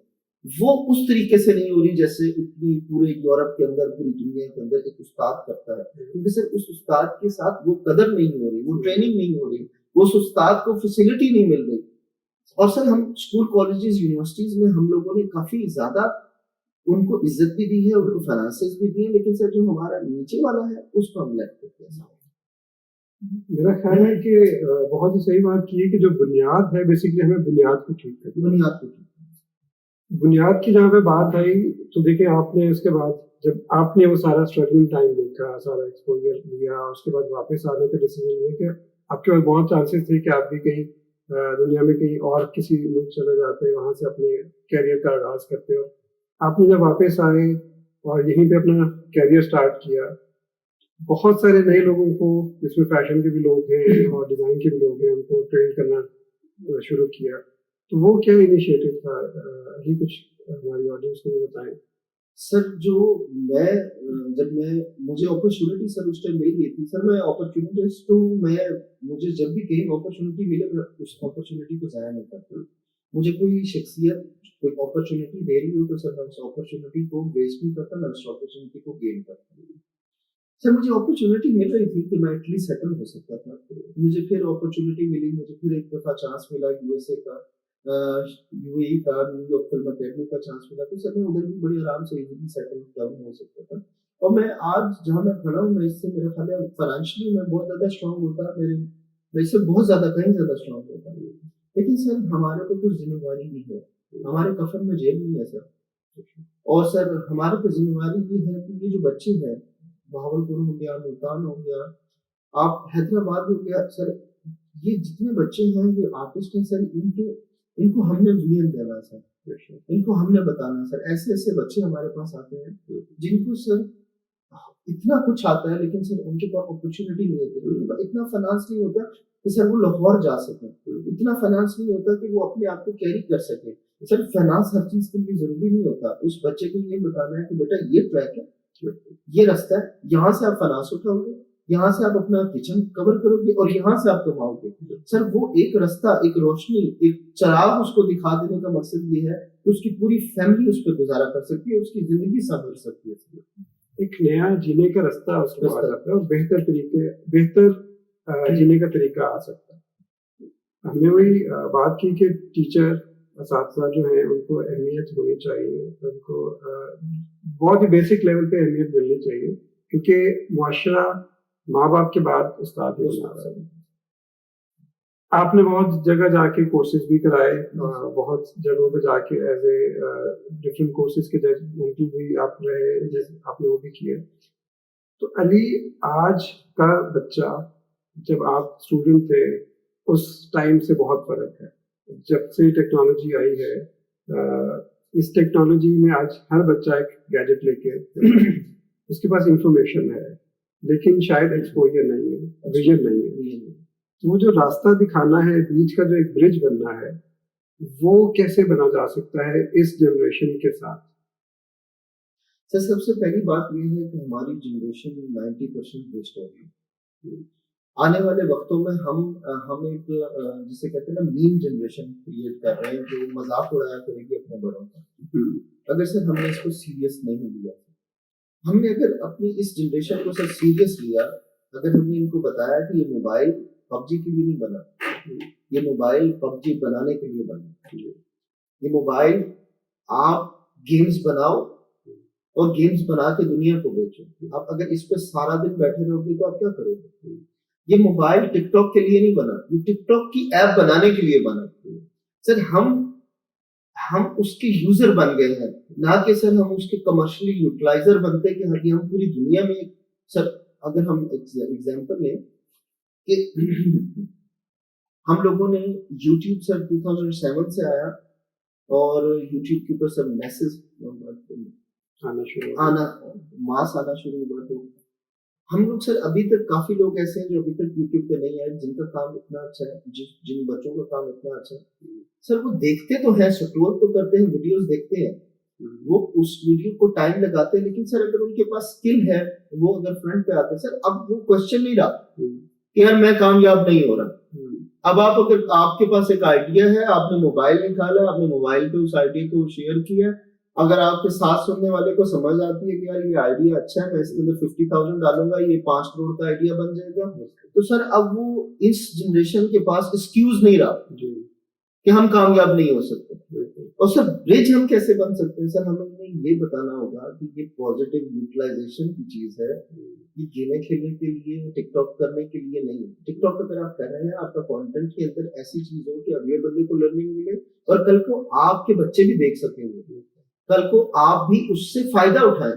وہ اس طریقے سے نہیں ہو رہی جیسے اتنی پورے یورپ کے اندر, پوری دنیا کے اندر ایک استاد کرتا ہے. کیونکہ سر اس استاد کے ساتھ وہ قدر نہیں ہو رہی, وہ ٹریننگ نہیں ہو رہی, اس استاد کو فیسلٹی نہیں مل رہی. اور سر ہم اسکول, کالجز, یونیورسٹیز میں ہم لوگوں نے کافی زیادہ ان کو عزت بھی دی ہے, ان کو فائنانسز بھی دی ہیں, لیکن سر جو ہمارا نیچے والا ہے اس کو ہم لیفٹ کرتے ہیں. میرا خیال ہے کہ بہت ہی صحیح بات کی ہے کہ جو بنیاد ہے بیسیکلی ہمیں بنیاد کو ٹھیک کرنا. بنیاد کی جہاں پہ بات آئی تو دیکھیں, آپ نے اس کے بعد جب آپ نے وہ سارا اسٹرگلنگ ٹائم دیکھا, سارا ایکسپوجر لیا, اس کے بعد واپس آنے کا ڈیسیجن لیا کہ آپ کے پاس بہت چانسز تھے کہ آپ بھی کہیں دنیا میں کہیں اور کسی ملک چلے جاتے, وہاں سے اپنے کیریئر کا آغاز کرتے. اور آپ نے جب واپس آئے اور یہیں پہ اپنا کیریئر اسٹارٹ کیا, بہت سارے نئے لوگوں کو, جس میں فیشن کے بھی لوگ ہیں اور ڈیزائن کے بھی لوگ ہیں, ان کو ٹرین کرنا شروع کیا. تو وہ کیا انیشیٹو تھا, یہ کچھ ہماری آڈینس کو بھی بتائیں. سر جو مجھے اپرچونیٹی سر اس ٹائم مل گئی تھی سر, میں اپرچونیٹیز تو مجھے جب بھی کہیں اپرچونیٹی ملے میں اس اپرچونیٹی کو ضائع نہیں کرتا. مجھے کوئی شخصیت کوئی اپرچونیٹی دے رہی ہو تو سر میں اس اپرچونیٹی کو ویسٹ نہیں کرتا, میں اس اپرچونیٹی کو گین کرتا ہوں. سر مجھے اپرچونیٹی مل رہی تھی کہ میں اٹلی سیٹل ہو سکتا تھا. مجھے پھر اپرچونیٹی ملی, مجھے پھر ایک دفعہ چانس ملا یو ایس اے کا, یو اے ای کا, نیو یارک فلم اکیڈمی کا چانس ملا. تو سر میں ادھر بھی بڑی آرام سے ایزیلی سیٹل ڈاؤن ہو سکتا تھا. اور میں آج جہاں میں کھڑا ہوں, میں اس سے میرا خیال ہے فائنینشلی میں بہت زیادہ اسٹرانگ ہوتا, میں اس سے بہت زیادہ کہیں زیادہ اسٹرانگ ہوتا. لیکن سر ہمارے کو کچھ ذمہ داری بھی ہے, ہمارے کفن میں جیب نہیں ہے سر. اور سر ہمارے کو ذمہ داری بھی ہے کہ یہ جو بچے ہیں, بہاولپور ہو گیا, ملتان ہو گیا, آپ حیدرآباد ہو گیا, سر یہ جتنے بچے ہیں یہ آرٹسٹ ہیں سر, ان کو ہم نے وی ایم دینا ہے سر, ان کو ہم نے بتانا ہے سر. ایسے ایسے بچے ہمارے پاس آتے ہیں جن کو سر اتنا کچھ آتا ہے لیکن سر ان کے پاس اپرچونیٹی نہیں ہوتی, اتنا فائنانس نہیں ہوتا کہ سر وہ لاہور جا سکیں, اتنا فائنانس نہیں ہوتا کہ وہ اپنے آپ کو کیری کر سکے. سر فائنانس ہر چیز کے لیے ضروری نہیں ہوتا. اس بچے کو یہ بتانا ہے کہ بیٹا یہ ٹریک ہے, یہ راستہ ہے, یہاں سے آپ فائنانس اٹھاؤ گے, یہاں سے آپ اپنا کچن کور کرو گے اور یہاں سے آپ کماؤ گے. سر وہ ایک راستہ, ایک روشنی, ایک چراغ اس کو دکھا دینے کا مقصد یہ ہے کہ اس کی پوری فیملی اس پہ گزارا کر سکتی ہے, اس کی زندگی سنور سکتی ہے. ایک نیا جینے کا راستہ اس کو آ جاتا ہے, اور بہتر جینے کا طریقہ آ سکتا ہے. ہم نے وہی بات کی کہ ٹیچر اساتذہ جو ہیں ان کو اہمیت ہونی چاہیے, ان کو بہت ہی بیسک لیول پہ اہمیت ملنی چاہیے, کیونکہ معاشرہ ماں باپ کے بعد استاد ہی بنا رہا ہے. آپ نے بہت جگہ جا کے کورسز بھی کرائے, بہت جگہوں پہ جا کے ایز اے ڈفرینٹ کورسز کے بھی آپ رہے, جیسے آپ نے وہ بھی کیے. تو علی, آج کا بچہ جب آپ اسٹوڈنٹ تھے اس ٹائم سے بہت فرق ہے. جب سے ٹیکنالوجی آئی ہے, اس ٹیکنالوجی میں آج ہر بچہ ایک گیجٹ لے کے اس کے پاس انفارمیشن ہے, لیکن شاید ایکسپوجر نہیں ہے, ویژن نہیں ہے. وہ جو راستہ دکھانا ہے, بیچ کا جو ایک برج بننا ہے, وہ کیسے بنا جا سکتا ہے اس جنریشن کے ساتھ؟ سر سب سے پہلی بات یہ ہے کہ ہماری جنریشن 90% ویسٹ ہو رہی ہے. آنے والے وقتوں میں ہم ایک جسے کہتے ہیں نا میم جنریشن کریٹ کر رہے ہیں جو مذاق اڑایا کرے گی اپنے بڑوں کا. اگر سر ہم نے اس کو سیریس نہیں لیا, ہم نے اگر اپنی اس جنریشن کو سر سیریس لیا, اگر ہم نے ان کو بتایا کہ یہ موبائل پب جی کے لیے نہیں بنا, یہ موبائل پب جی بنانے کے لیے بنا, یہ موبائل آپ گیمز بناؤ اور گیمز بنا کے دنیا کو بیچو. آپ اگر اس پہ سارا دن بیٹھے رہو گے تو آپ کیا کرو گے؟ یہ موبائل ٹک ٹاک کے لیے نہیں بنا, یہ ٹک ٹاک کی ایپ بنانے کے لیے بنا. سر ہم اس کے یوزر بن گئے ہیں, نہ کہ سر ہم اس کے کمرشلی یوٹیلائزر بنتے کہ ہم پوری دنیا میں. سر اگر ہم ایگزامپل لیں کہ ہم لوگوں نے یوٹیوب سر 2007 سے آیا اور یوٹیوب کے اوپر سب میسج آنا ماس آنا شروع ہوا. تو ہم لوگ سر ابھی تک کافی لوگ ایسے ہیں جو ابھی تک یوٹیوب پہ نہیں آئے, جن کا کام اتنا اچھا ہے, جن بچوں کا کام اتنا اچھا ہے. سر وہ دیکھتے تو ہیں, سپورٹ تو کرتے ہیں, ویڈیوز دیکھتے ہیں, وہ اس ویڈیو کو ٹائم لگاتے ہیں, لیکن سر اگر ان کے پاس اسکل ہے, وہ اگر فرنٹ پہ آتے ہیں, سر اب وہ کوشچن نہیں رہا کہ یار میں کامیاب نہیں ہو رہا. اب اگر آپ کے پاس ایک آئیڈیا ہے, آپ نے موبائل نکالا, آپ نے موبائل پہ اس آئیڈیا کو شیئر کیا, اگر آپ کے ساتھ سننے والے کو سمجھ آتی ہے کہ یار یہ آئیڈیا اچھا ہے, میں اس کے اندر 50,000 ڈالوں گا, یہ 5 کروڑ کا آئیڈیا بن جائے گا, تو سر اب وہ اس جنریشن کے پاس ایکسکیوز نہیں رہا کہ ہم کامیاب نہیں ہو سکتے. اور سر برج ہم کیسے بن سکتے ہیں؟ سر ہمیں یہ بتانا ہوگا کہ یہ پازیٹیو یوٹیلائزیشن کی چیز ہے, یہ گیمیں کھیلنے کے لیے, ٹک ٹاک کرنے کے لیے نہیں. ٹک ٹاک اگر آپ کر رہے ہیں, آپ کا کانٹینٹ کے اندر ایسی چیز ہو کہ اگلے بندے کو لرننگ ملے اور کل کو آپ کے بچے بھی دیکھ سکیں گے, کل کو آپ بھی اس سے فائدہ اٹھائیں.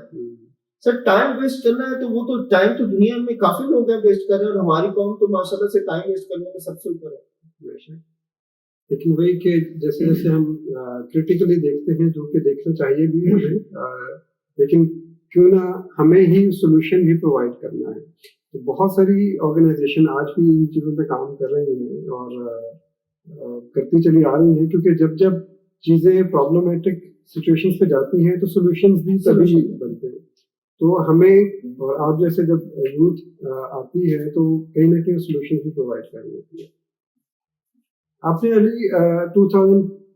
سر ٹائم ویسٹ کرنا ہے تو وہ تو ٹائم تو دنیا میں کافی لوگ ہیں ویسٹ کر رہے ہیں, اور ہماری قوم تو ماشاءاللہ سے ٹائم ویسٹ کرنے میں سب سے اوپر ہے. لیکن وہی کہ جیسے جیسے ہم کریٹیکلی دیکھتے ہیں, جو کہ دیکھنا چاہیے بھی ہمیں, لیکن کیوں نہ ہمیں ہی سولوشن بھی پرووائڈ کرنا ہے. تو بہت ساری آرگنائزیشن آج بھی ان چیزوں پہ کام کر رہی ہیں اور کرتی چلی آ رہی ہیں, کیونکہ جب جب چیزیں پرابلمٹک سچویشنز پہ جاتی ہیں تو سولوشنز بھی تبھی بنتے ہیں. تو ہمیں اور آپ جیسے جب یوتھ آتی ہے تو کہیں نہ کہیں سولوشن بھی پرووائڈ کرنی ہوتی ہے. آپ نے ابھی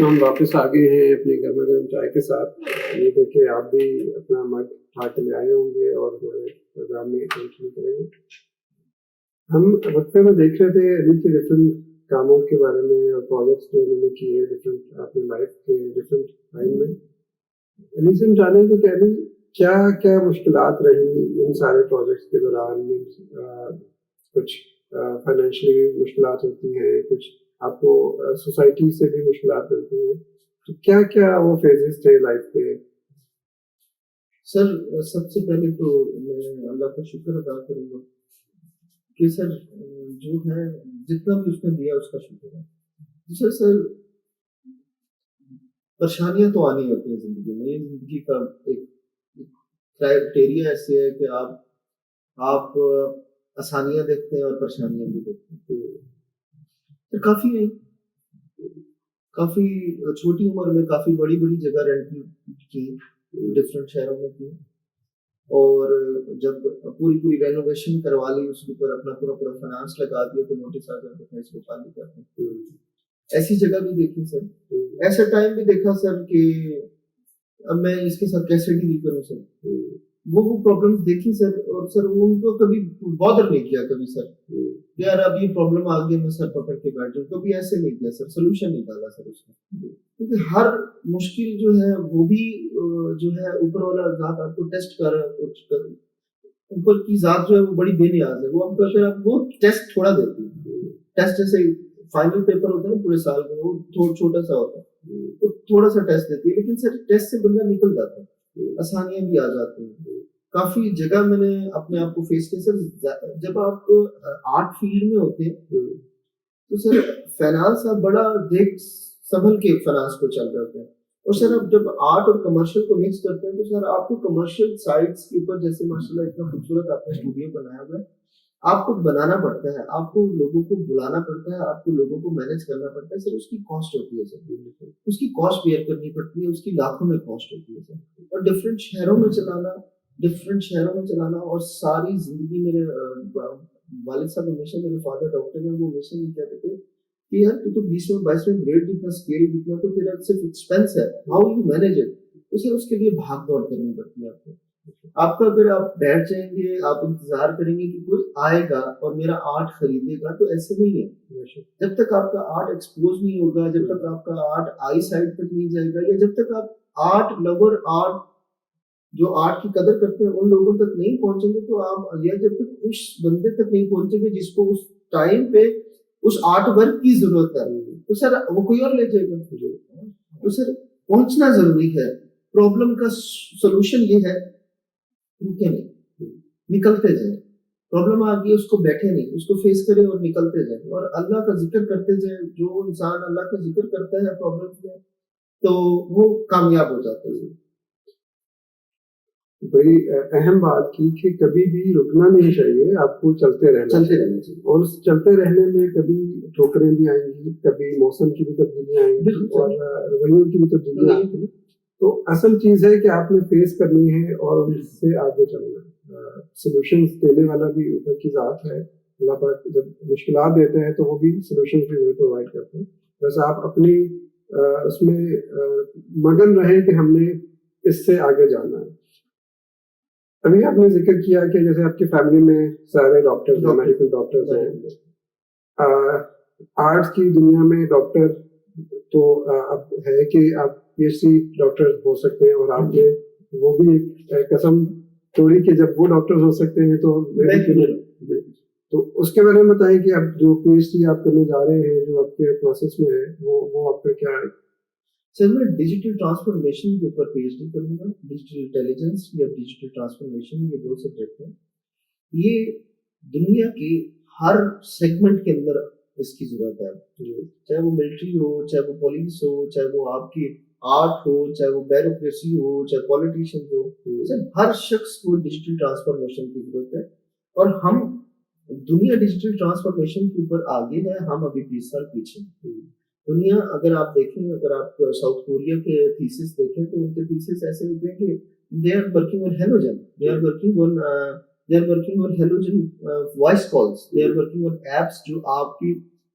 تو ہم واپس آ گئے ہیں اپنے گرما گرم چائے کے ساتھ. یہ دیکھیں آپ بھی اپنا مگ اٹھا کے لے آئے ہوں گے اور ہمارے پروگرام میں کنٹینیو کریں گے. ہم وقفے میں دیکھ رہے تھے علی کے ڈفرینٹ کاموں کے بارے میں اور پروجیکٹس جو انہوں نے کیے ڈفرینٹ اپنی لائف کے ڈفرینٹ ٹائم میں. علی سے ہم جانیں کہ علی کیا کیا مشکلات رہی ان سارے پروجیکٹس کے دوران. کچھ فائنینشلی مشکلات ہوتی ہیں, کچھ آپ کو سوسائٹی سے بھی مشکلات ملتی ہیں, تو کیا کیا وہ فیزز تھے لائف کے؟ سر سب سے پہلے تو میں اللہ کا شکر ادا کروں گا کہ سر جو ہے جتنا بھی اس نے دیا اس کا شکر ہے. دوسرا سر پریشانیاں تو آنی ہوتی ہیں زندگی میں. یہ زندگی کا ایک کرائٹیریا ایسے ہے کہ آپ آسانیاں دیکھتے ہیں اور پریشانیاں بھی دیکھتے ہیں. تو کافی چھوٹی عمر میں کافی بڑی بڑی جگہ رینٹ کی, ڈفرینٹ شہروں میں کی, اور جب پوری رینوویشن کروا لی اس کے اوپر اپنا پورا فائنانس لگا دیا تو نوٹس آ جاتا تھا اس کو خالی کرتے. ایسی جگہ بھی دیکھی سر, ایسا ٹائم بھی دیکھا سر کہ اب میں اس کے ساتھ کیسے ڈیل کروں سر. وہ پرابلمس دیکھی سر, اور سر ان کو کبھی بادر نہیں کیا کبھی سر یار اب یہ پرابلم آ گئی میں سر پکڑ کے بیٹھ جاؤں, کبھی ایسے نہیں کیا سر, سولوشن نکالا سر اس کا. کیونکہ ہر مشکل جو ہے وہ بھی جو ہے اوپر والا ذات آپ کو ٹیسٹ کر اوپر کی ذات جو ہے وہ بڑی بے نیاز ہے. وہ آپ کو اگر آپ وہ ٹیسٹ تھوڑا دیتی ہے, ٹیسٹ جیسے فائنل پیپر ہوتا ہے نا پورے سال کا, وہ چھوٹا سا ہوتا ہے تو تھوڑا سا ٹیسٹ دیتی ہے, لیکن سر ٹیسٹ سے بندہ نکل جاتا ہے, آسانیاں بھی آ جاتی ہیں. کافی جگہ میں نے اپنے آپ کو فیس کیا سر. جب آپ آرٹ فیلڈ میں ہوتے ہیں تو سر فائنانس آپ بڑا دیکھ سنبھل کے فائنانس کو چل رہے ہیں, اور سر اب جب آرٹ اور کمرشل کو مکس کرتے ہیں تو سر آپ کو کمرشل سائٹس کے اوپر جیسے ماشاء اللہ اتنا خوبصورت آپ نے اسٹوڈیو بنایا ہوا ہے, آپ کو بنانا پڑتا ہے, آپ کو لوگوں کو بلانا پڑتا ہے, آپ کو لوگوں کو مینج کرنا پڑتا ہے سر. اس کی کاسٹ ہوتی ہے سر, اس کی کاسٹ بیئر کرنی پڑتی ہے, اس کی لاکھوں میں کاسٹ ہوتی ہے سر. اور ڈفرینٹ شہروں میں چلانا اور ساری زندگی. میرے والد صاحب ہمیشہ, میرے فادر ڈاکٹر ہیں, وہ ہمیشہ یہ کہتے تھے کہ یار تو 20 میں 22 میں گریڈ جتنا اسکیل جتنا تو تیرا صرف ایکسپینس ہے, ہاؤ یو مینیج اٹ. اسے اس کے لیے بھاگ دوڑ کرنی پڑتی ہے آپ کو. آپ کا اگر آپ بیٹھ جائیں گے, آپ انتظار کریں گے کہ کوئی آئے گا اور میرا آرٹ خریدے گا, تو ایسے نہیں ہے. جب تک آپ کا آرٹ ایکسپوز نہیں ہوگا, جب تک آپ کا آرٹ آئی سائڈ تک نہیں جائے گا, یا جب تک آپ آرٹ لور آرٹ جو آرٹ کی قدر کرتے ہیں ان لوگوں تک نہیں پہنچیں گے, تو آپ یا جب تک اس بندے تک نہیں پہنچیں گے جس کو اس ٹائم پہ اس آرٹ ورک کی ضرورت ہے, تو سر وہ کوئی اور لے جائے گا. تو سر پہنچنا ضروری ہے. پرابلم کا سولوشن یہ ہے رکے نہیں, نکلتے جائیں. پرابلم آ گئی اس کو بیٹھے نہیں, اس کو فیس کرے اور نکلتے جائیں, اور اللہ کا ذکر کرتے جائیں. جو انسان اللہ کا ذکر کرتا ہے پرابلم میں تو وہ کامیاب ہو جاتا ہے. بڑی اہم بات کی کہ کبھی بھی رکنا نہیں چاہیے, آپ کو چلتے رہنا چاہیے, اور اس چلتے رہنے میں کبھی ٹھوکریں بھی آئیں گی, کبھی موسم کی بھی تبدیلیاں آئیں گی, اور رویوں کی بھی تبدیلیاں آئیں گی. تو اصل چیز ہے کہ آپ نے فیس کرنی ہے اور ان سے آگے چلنا ہے. سولوشنس دینے والا بھی اوپر کی ذات ہے. اللہ پاک جب مشکلات دیتے ہیں تو وہ بھی سولوشنس بھی وہی پرووائڈ کرتے ہیں. بس آپ اپنی اس میں مگن رہیں کہ ہم نے اس سے آگے جانا ہے. ابھی آپ نے ذکر کیا کہ جیسے آپ کی فیملی میں سارے ڈاکٹرز ہیں, میڈیکل ڈاکٹرز ہیں. آرٹس کی دنیا میں ڈاکٹر تو اب ہے کہ آپ پی ایچ ڈی ڈاکٹر ہو سکتے ہیں, اور آپ نے وہ بھی ایک قسم توڑی کہ جب وہ ڈاکٹر ہو سکتے ہیں تو تو اس کے بارے میں بتائیں کہ اب جو پی ایچ ڈی آپ کرنے جا رہے ہیں, جو آپ کے پروسیس میں ہے, وہ آپ کا کیا ہے؟ سر میں ڈیجیٹل ٹرانسفارمیشن کے اوپر پی ایچ ڈی کروں گا. ڈیجیٹل انٹیلیجنس یا ڈیجیٹل ٹرانسفارمیشن, یہ دو سبجیکٹ ہیں. یہ دنیا کے ہر سیگمنٹ کے اندر اس کی ضرورت ہے, چاہے وہ ملٹری ہو, چاہے وہ پولیس ہو, چاہے وہ آپ کی آرٹ ہو, چاہے وہ بیوروکریسی ہو, چاہے پالیٹیشین ہو. ہر شخص کو ڈیجیٹل ٹرانسفارمیشن کی ضرورت ہے, اور ہم دنیا ڈیجیٹل ٹرانسفارمیشن کے اوپر آگے ہے, ہم ابھی 20 سال پیچھے ہیں. دنیا اگر آپ دیکھیں, اگر آپ ساؤتھ کوریا کے تھیسس دیکھیں تو ان کے تھیسس ایسے ہوتے ہیں کہ they are working on halogen, they are working on halogen voice calls, they are working on apps جو آپ کی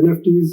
NFTs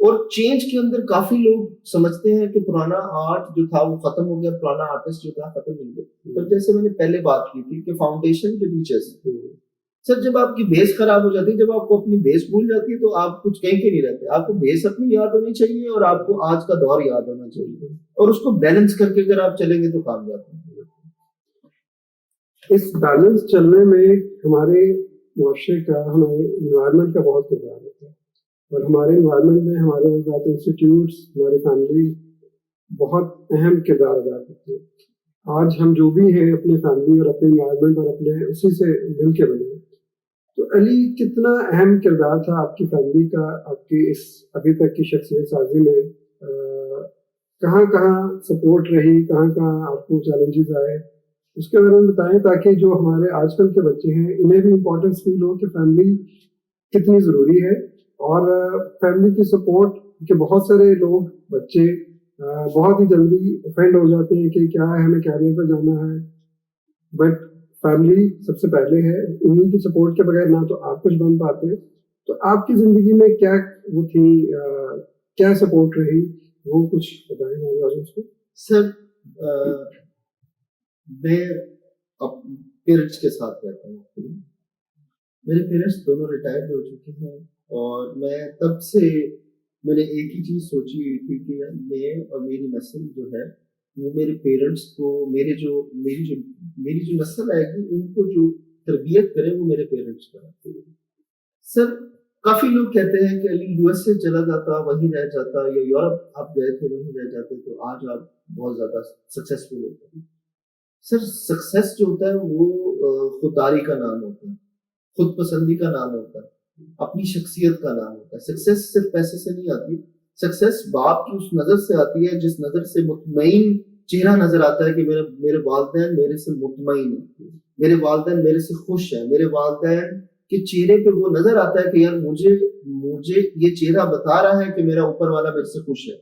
اور چینج کے اندر کافی لوگ سمجھتے ہیں کہ پرانا آرٹ جو تھا وہ ختم ہو گیا, پرانا آرٹسٹ جو تھا ختم ہو گیا. تو جیسے میں نے پہلے بات کی تھی کہ فاؤنڈیشن کے پیچھے سے سر جب آپ کی بیس خراب ہو جاتی ہے, جب آپ کو اپنی بیس بھول جاتی ہے تو آپ کچھ کہیں کے نہیں رہتے. آپ کو بیس اپنی یاد ہونی چاہیے اور آپ کو آج کا دور یاد ہونا چاہیے, اور اس کو بیلنس کر کے اگر آپ چلیں گے تو کامیاب ہوں گے. اس بیلنس چلنے میں ہمارے معاشرے کا, ہمارے انوائرمنٹ کا بہت کردار ہوتا ہے, اور ہمارے انوائرمنٹ میں ہمارے انسٹیٹیوٹس, ہماری فیملی بہت اہم کردار ادا کرتی ہے. آج ہم جو بھی ہیں اپنی فیملی اور اپنے انوائرمنٹ اور اپنے اسی سے مل کے بنے. تو علی, کتنا اہم کردار تھا آپ کی فیملی کا آپ کی اس ابھی تک کی شخصیت سازی میں؟ کہاں کہاں سپورٹ رہی, کہاں کہاں آپ کو چیلنجز آئے, اس کے بارے میں بتائیں, تاکہ جو ہمارے آج کل کے بچے ہیں انہیں بھی امپورٹنس فیل ہو کہ فیملی کتنی ضروری ہے. اور فیملی کی سپورٹ کہ بہت سارے لوگ, بچے بہت ہی جلدی اوفینڈ ہو جاتے ہیں کہ کیا ہے, ہمیں کیریئر پہ جانا ہے, بٹ فیملی سب سے پہلے ہے. انہیں کی سپورٹ کے بغیر نہ تو آپ کچھ بن پاتے. تو آپ کی زندگی میں کیا وہ تھی, کیا سپورٹ رہی, وہ کچھ بتائیں ہماری آڈینس کو. سر میں پیرنٹس کے ساتھ رہتا ہوں. میرے پیرنٹس دونوں ریٹائرڈ ہو چکے ہیں, اور میں تب سے میں نے ایک ہی چیز سوچی ہوئی تھی کہ میں اور میری نسل جو ہے وہ میرے پیرنٹس کو, میری جو نسل آئے گی ان کو جو تربیت کرے وہ میرے پیرنٹس کریں. سر کافی لوگ کہتے ہیں کہ علی یو ایس سے چلا جاتا, وہیں رہ جاتا, یا یورپ آپ گئے تھے وہیں رہ جاتے تو آج آپ بہت زیادہ سکسیسفل ہوتے. سر سکسیس جو ہوتا ہے وہ خودداری کا نام ہوتا ہے, خود پسندی کا نام ہوتا ہے, اپنی شخصیت کا نام ہوتا ہے. سکسیس صرف پیسے سے نہیں آتی, سکسیس باپ کی اس نظر سے آتی ہے جس نظر سے مطمئن چہرہ نظر آتا ہے کہ میرے والدین میرے سے مطمئن ہیں, میرے والدین میرے سے خوش ہیں, میرے والدین کے چہرے پہ وہ نظر آتا ہے کہ یار مجھے یہ چہرہ بتا رہا ہے کہ میرا اوپر والا میرے سے خوش ہے.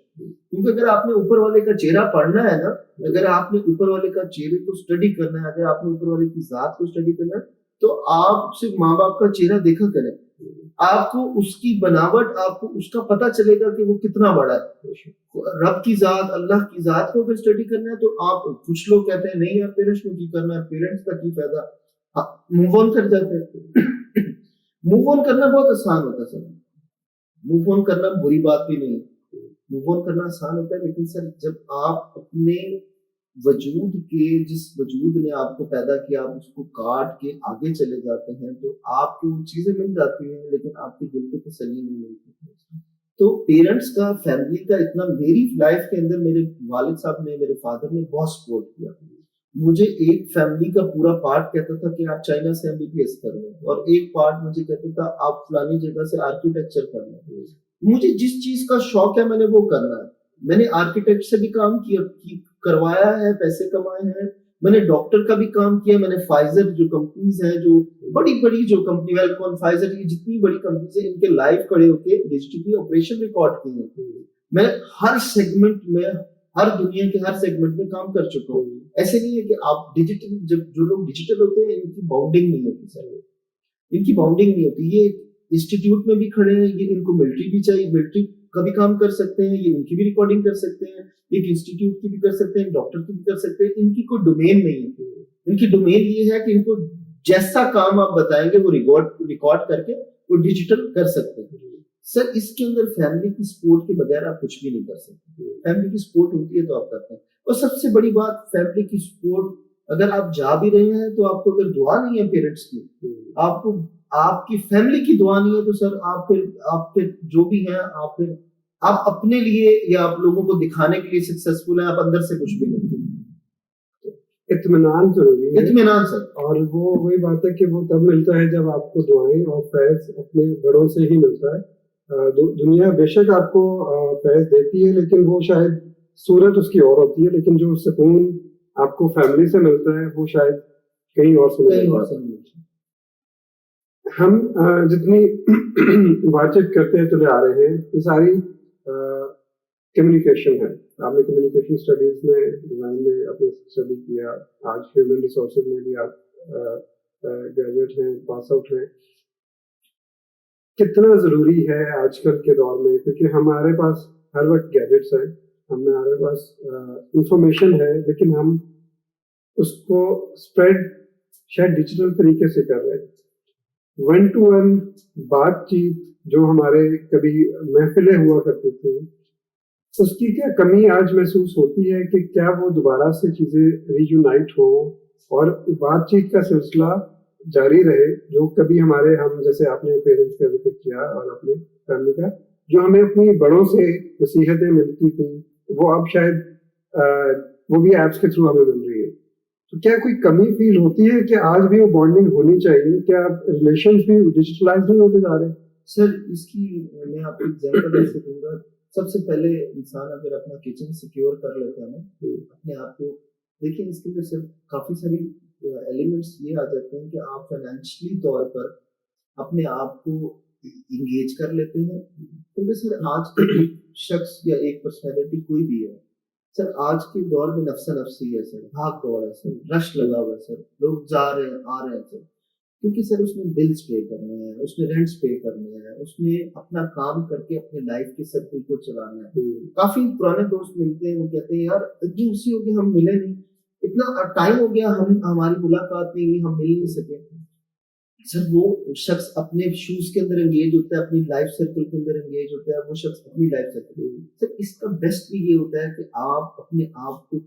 کیونکہ اگر آپ نے اوپر والے کا چہرہ پڑھنا ہے نا, اگر آپ نے اوپر والے کا چہرے کو اسٹڈی کرنا ہے, اگر آپ نے اوپر والے کی ذات کو اسٹڈی کرنا ہے, تو آپ صرف ماں باپ کا چہرہ دیکھا کریں, آپ کو اس کی بناوٹ, آپ کو اس کا پتہ چلے گا کہ وہ کتنا بڑا ہے. رب کی ذات, اللہ کی ذات کو اگر اسٹڈی کرنا ہے تو آپ, کچھ لوگ کہتے ہیں نہیں یار پیرنٹس کو کی کرنا ہے, پیرنٹس کا کی فائدہ, موو آن کر جاتے ہیں. موو آن کرنا بہت آسان ہوتا ہے سر, موو آن کرنا بری بات بھی نہیں, موو آن کرنا آسان ہوتا ہے, لیکن سر جب آپ اپنے وجود کے, جس وجود نے آپ کو پیدا کیا, آپ اس کو کاٹ کے آگے چلے جاتے ہیں تو آپ کو چیزیں مل جاتی ہیں, لیکن آپ کے دل کو تسلی نہیں ملتی. تو پیرنٹس کا, فیملی کا اتنا, میری لائف کے اندر میرے والد صاحب نے, میرے فادر نے بہت سپورٹ کیا. مجھے ایک فیملی کا پورا پارٹ کہتا تھا کہ آپ چائنا سے MBBS کر لیں, اور ایک پارٹ مجھے کہتا تھا آپ فلانی جگہ سے آرکیٹیکچر کر لیں. مجھے جس چیز کا شوق ہے میں نے وہ کرنا ہے. میں نے آرکیٹیکٹ سے بھی کام کروایا ہے, پیسے کمائے ہیں. میں نے ڈاکٹر کا بھی کام کیا. میں نے فائزر جو کمپنیز ہیں, جو بڑی بڑی جو کمپنی, ویلکون, فائزر, یہ جتنی بڑی کمپنیز ہیں ان کے لائیو کھڑے ہو کے ڈیجیٹلی آپریشن ریکارڈ کیے ہیں. میں ہر سیگمنٹ میں, ہر دنیا کے ہر سیگمنٹ میں کام کر چکا ہوں. ایسے نہیں ہے کہ آپ ڈیجیٹل, جب جو لوگ ڈیجیٹل ہوتے ہیں ان کی باؤنڈنگ نہیں ہوتی سر, ان کی باؤنڈنگ نہیں ہوتی. یہ انسٹیٹیوٹ میں بھی کھڑے ہیں, یہ ان کو ملٹری بھی چاہیے, ملٹری کا بھی کام کر سکتے ہیں, یہ ان کی بھی ریکارڈنگ کر سکتے ہیں, ایک انسٹیٹیوٹ کی بھی کر سکتے ہیں, ڈاکٹر کی بھی کر سکتے ہیں. ان کی کوئی ڈومین نہیں ہے. ان کی ڈومین یہ ہے کہ ان کو جیسا کام آپ بتائیں گے وہ ریکارڈ کر کے وہ ڈیجیٹل کر سکتے ہیں. سر اس کے اندر فیملی کی سپورٹ کے بغیر آپ کچھ بھی نہیں کر سکتے. فیملی کی سپورٹ ہوتی ہے تو آپ کرتے ہیں. اور سب سے بڑی بات, فیملی کی سپورٹ, اگر آپ جا بھی رہے ہیں تو آپ کو اگر دعا نہیں ہے پیرنٹس کی, آپ کو آپ کی فیملی کی دعا نہیں ہے, تو سر آپ پھر جو بھی ہیں, آپ اپنے لیے یا آپ لوگوں کو دکھانے کے لیے سکسیسفل ہیں, آپ اندر سے کچھ بھی نہیں. اطمینان ضروری ہے, اطمینان سر. اور وہ وہی بات ہے کہ وہ تب ملتا ہے جب آپ کو دعائیں اور فیض اپنے بڑوں سے ہی ملتا ہے. دنیا بے شک آپ کو فیض دیتی ہے, لیکن وہ شاید صورت اس کی اور ہوتی ہے, لیکن جو سکون آپ کو فیملی سے ملتا ہے وہ شاید کہیں اور سے ملتا ہے. ہم جتنی بات چیت کرتے چلے آ رہے ہیں, یہ ساری کمیونیکیشن ہے. آپ نے کمیونیکیشن اسٹڈیز میں, ڈیزائن میں اپنے اسٹڈی کیا, آج ہیومن ریسورسز میں بھی آپ گریجویٹ ہیں, پاس آؤٹ ہیں. کتنا ضروری ہے آج کل کے دور میں, کیونکہ ہمارے پاس ہر وقت گیجٹس ہیں, ہمارے پاس انفارمیشن ہے, لیکن ہم اس کو اسپریڈ شاید ڈیجیٹل طریقے سے کر رہے ہیں. 1-to-1 بات چیت جو ہمارے کبھی محفلیں ہوا کرتی تھیں, اس کی کیا کمی آج محسوس ہوتی ہے کہ کیا وہ دوبارہ سے چیزیں رییونائٹ ہوں اور بات چیت کا سلسلہ جاری رہے, جو کبھی ہمارے ہم جیسے آپ نے پیرنٹس کا ذکر کیا اور اپنے فیملی کا, جو ہمیں اپنی بڑوں سے نصیحتیں ملتی تھیں, وہ اب شاید وہ بھی ایپس کے تھرو ہمیں مل رہی ہے. تو کیا کوئی کمی فیل ہوتی ہے کہ آج بھی وہ بانڈنگ ہونی چاہیے؟ کیا ریلیشنز بھی ڈیجیٹلائز نہیں ہوتے جا رہے ہیں؟ سر اس کی میں آپ کو ایگزامپل ایسے دوں گا. سب سے پہلے انسان اگر اپنا کچن سیکیور کر لیتا ہے نا اپنے آپ کو, دیکھیں اس کے اندر سر کافی ساری ایلیمنٹس یہ آ جاتے ہیں کہ آپ فائنینشلی طور پر اپنے آپ کو انگیج کر لیتے ہیں. کیونکہ سر آج کا ایک شخص یا ایک پرسنالٹی کوئی بھی ہے سر, آج کے دور میں نفسا نفسی ہے سر, بھاگ دوڑ ہے سر, رش لگا ہوا ہے سر, لوگ جا رہے ہیں آ رہے ہیں سر, کیونکہ سر اس نے بلز پے کرنے ہیں, اس نے رینٹس پے کرنے ہیں, اس نے اپنا کام کر کے اپنے لائف کے سرکل کو چلانا ہے. کافی پرانے دوست ملتے ہیں, وہ کہتے ہیں یار عجیب سی ہو گئی, ہم ملے نہیں, اتنا ٹائم ہو گیا, ہماری ملاقات نہیں ہوئی, ہم مل نہیں سکے. سر وہ شخص اپنے شوز کے اندر انگیج ہوتا ہے, اپنی لائف سرکل کے اندر انگیج ہوتا ہے, وہ شخص اپنی لائف سرکل. سر اس کا بیسٹ بھی یہ ہوتا ہے کہ آپ اپنے آپ کو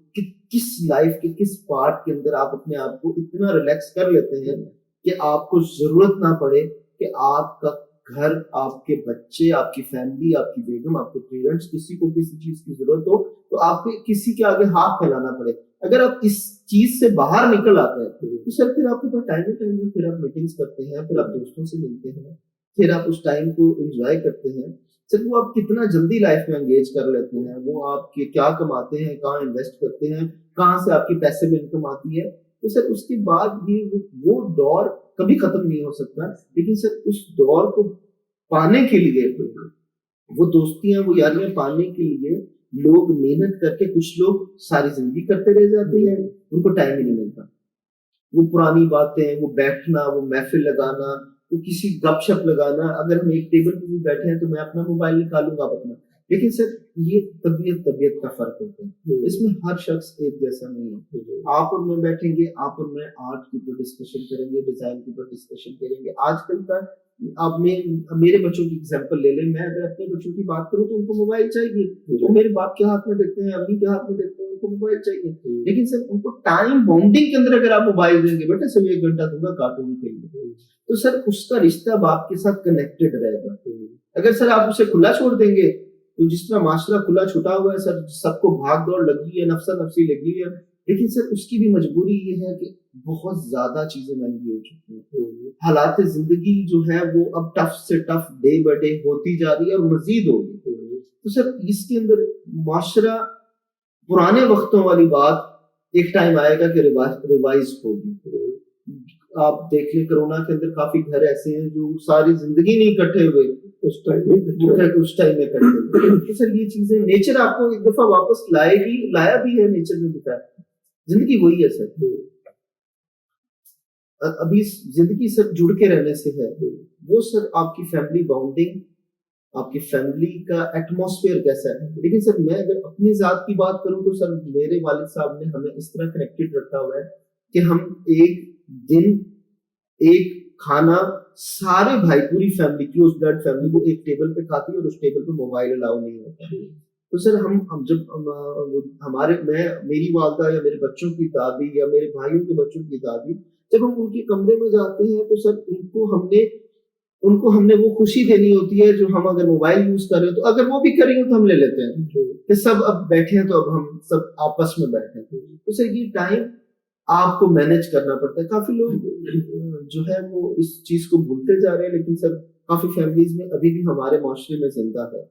کس لائف کے کس پارٹ کے اندر آپ اپنے آپ کو اتنا ریلیکس کر لیتے ہیں کہ آپ کو ضرورت نہ پڑے کہ آپ کا گھر, آپ کے بچے, آپ کی فیملی, آپ کی بیگم, آپ کے پیرنٹس, کسی کو کسی چیز کی ضرورت ہو تو آپ کو کسی کے آگے ہاتھ پھیلانا پڑے. اگر آپ اس چیز سے باہر نکل آتے ہیں تو سر پھر آپ کے پاس ٹائم ہے, پھر آپ میٹنگس کرتے ہیں, پھر آپ دوستوں سے ملتے ہیں, پھر آپ اس ٹائم کو انجوائے کرتے ہیں. سر وہ آپ کتنا جلدی لائف میں انگیج کر لیتے ہیں, وہ آپ کے کیا کماتے ہیں, کہاں انویسٹ کرتے ہیں, کہاں سے آپ کی پیسے میں انکم آتی ہے. تو سر اس کے بعد بھی وہ دور کبھی ختم نہیں ہو سکتا. لیکن سر اس دور کو پانے کے لیے وہ دوستیاں, وہ یاریاں پانے کے لیے لوگ محنت کر کے, کچھ لوگ ساری زندگی کرتے رہ جاتے ہیں, ان کو ٹائم ہی نہیں ملتا. وہ پرانی باتیں, وہ بیٹھنا, وہ محفل لگانا, وہ کسی گپ شپ لگانا. اگر ہم ایک ٹیبل پہ بھی بیٹھے ہیں تو میں اپنا موبائل نکالوں گا اپنا, لیکن سر یہ طبیعت کا فرق ہوتا ہے. اس میں ہر شخص ایک جیسا نہیں ہے. آپ اور میں بیٹھیں گے, آپ اور میں آرٹ کے اوپر ڈسکشن کریں گے, ڈیزائن کے اوپر ڈسکشن کریں گے. آج کل کا آپ میرے بچوں کی ایگزامپل لے لیں, میں اگر اپنے بچوں کی بات کروں تو ان کو موبائل چاہیے. وہ میرے باپ کے ہاتھ میں دیکھتے ہیں, امی کے ہاتھ میں دیکھتے ہیں, ان کو موبائل چاہیے. لیکن سر ان کو ٹائم باؤنڈنگ کے اندر اگر آپ موبائل دیں گے, بیٹا صرف 1 گھنٹہ دوں گا کارٹون کے لیے, تو سر اس کا رشتہ باپ کے ساتھ کنیکٹڈ رہے گا. اگر سر آپ اسے کھلا چھوڑ دیں گے تو جس طرح معاشرہ کھلا چھوٹا ہوا ہے سر, سب کو بھاگ دوڑ لگی ہے, نفسا نفسی لگی ہے, لیکن سر اس کی بھی مجبوری یہ ہے کہ بہت زیادہ چیزیں مہنگی ہو چکی ہیں. حالات زندگی جو ہے وہ اب ٹف سے ٹف ڈے بائی ڈے ہوتی جا رہی ہے اور مزید ہوگی. تو سر اس کے اندر معاشرہ پرانے وقتوں والی بات ایک ٹائم آئے گا کہ ریوائز ہوگی. آپ دیکھ لیں کرونا کے اندر کافی گھر ایسے ہیں جو ساری زندگی نہیں اکٹھے ہوئے, اس ٹائم میں اکٹھے ہوئے. سر یہ چیزیں نیچر آپ کو ایک دفعہ واپس لائے گی, لایا بھی ہے نیچر نے بتایا. زندگی وہی ہے سر, ابھی زندگی سر جڑ کے رہنے سے ہے. وہ سر آپ کی فیملی باؤنڈنگ, آپ کی فیملی کا ایٹماسفیئر کیسا ہے. لیکن سر میں اگر اپنی ذات کی بات کروں تو سر میرے والد صاحب نے ہمیں اس طرح کنیکٹڈ رکھا ہوا ہے کہ ہم ایک دن ایک کھانا سارے بھائی پوری فیملی, کلوز بلڈ فیملی, وہ ایک ٹیبل پہ کھاتی ہے اور اس ٹیبل پہ موبائل الاؤ نہیں ہوتا. تو سر ہم جب میری والدہ یا میرے بچوں کی دادی یا میرے بھائیوں کے بچوں کی دادی, جب ہم ان کے کمرے میں جاتے ہیں تو سر ان کو ہم نے وہ خوشی دینی ہوتی ہے جو ہم اگر موبائل یوز کر رہے ہیں تو اگر وہ بھی کریں گے تو ہم لے لیتے ہیں کہ سب اب بیٹھے ہیں تو اب ہم سب آپس میں بیٹھے ہیں. تو سر یہ ٹائم آپ کو مینج کرنا پڑتا ہے. کافی لوگ جو ہے وہ اس چیز کو بھولتے جا رہے ہیں, لیکن سر کافی فیملیز میں ابھی بھی ہمارے معاشرے میں زندہ ہے.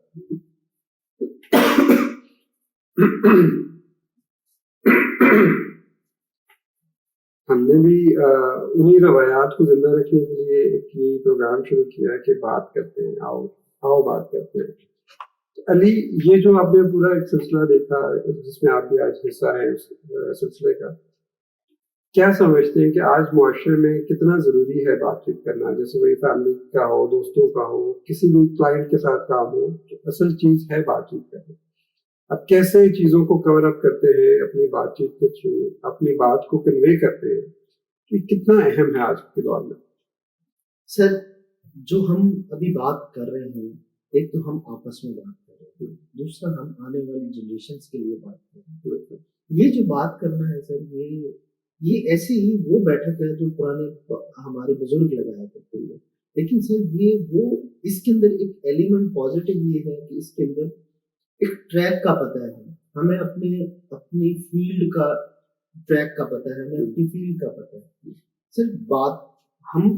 ہم نے بھی انہی روایات کو زندہ رکھنے کے لیے ایک پروگرام شروع کیا کہ بات کرتے ہیں, آؤ بات کرتے ہیں. علی, یہ جو آپ نے پورا ایک سلسلہ دیکھا جس میں آپ بھی آج حصہ ہے اس سلسلے کا, کیا سمجھتے ہیں کہ آج معاشرے میں کتنا ضروری ہے بات چیت کرنا؟ جیسے کوئی فیملی کا ہو، دوستوں کا ہو، کسی بھی کلائنٹ کے ساتھ کام ہو، تو اصل چیز ہے بات چیت کرنا. اب کیسے چیزوں کو کور اپ کرتے ہیں اپنی بات چیت کے تھرو، اپنی بات کو کنوے کرتے ہیں، یہ کتنا اہم ہے آج کے دور میں؟ سر جو ہم ابھی بات کر رہے ہیں، ایک تو ہم آپس میں بات کر رہے ہیں، دوسرا ہم آنے والی جنریشنز کے لیے بات کر رہے ہیں. یہ جو بات کرنا ہے سر، یہ ایسے ہی وہ بیٹھک ہے جو پرانے ہمارے بزرگ لگایا کرتے ہیں. لیکن سر وہ اس کے اندر ایک ایلیمنٹ پازیٹیو یہ ہے کہ اس کے اندر ایک ٹریک کا پتہ ہے. ہمیں اپنی فیلڈ کا ٹریک کا پتہ ہے، ہمیں اپنی فیلڈ کا پتہ ہے. صرف بات ہم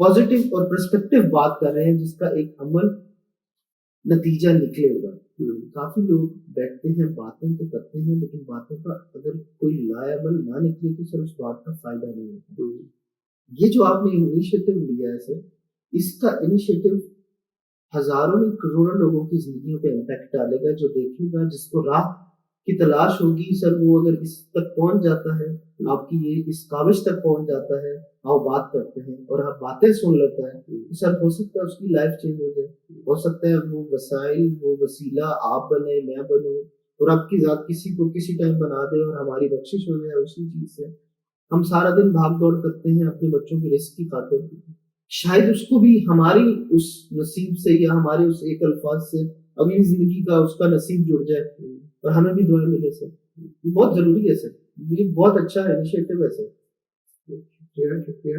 پازیٹیو اور پرسپیکٹو بات کر رہے ہیں جس کا ایک عمل نتیجہ نکلے گا. کافی لوگ بیٹھتے ہیں، باتیں تو کرتے ہیں، لیکن باتوں کا اگر کوئی لا عمل نہ نکلے تو سر اس بات کا فائدہ نہیں ہوتا. یہ جو آپ نے انیشیٹو لیا ہے سر، اس کا انیشیٹو ہزاروں نہیں کروڑوں لوگوں کی زندگیوں پہ امپیکٹ ڈالے گا. جو دیکھے گا، جس کو راہ کی تلاش ہوگی سر، وہ اگر اس تک پہنچ جاتا ہے، آپ کی یہ اس کاوش تک پہنچ جاتا ہے، آپ بات کرتے ہیں اور آپ باتیں سن لیتا ہے، تو سر ہو سکتا ہے اس کی لائف چینج ہو جائے. ہو سکتا ہے وہ وسائل، وہ وسیلہ آپ بنے، میں بنوں، اور آپ کی ذات کسی کو کسی ٹائم بنا دے اور ہماری بخشش ہو جائے اسی چیز سے. ہم سارا دن بھاگ دوڑ کرتے ہیں اپنے بچوں کی رزق کی خاطر، شاید اس کو بھی ہماری اس نصیب سے یا ہمارے اس ایک الفاظ سے اگلی زندگی کا اس کا نصیب جڑ جائے اور ہمیں بھی دعائیں ملے سر. یہ بہت ضروری ہے سر، یہ بہت اچھا انیشیٹو ہے سر. شکریہ شکریہ.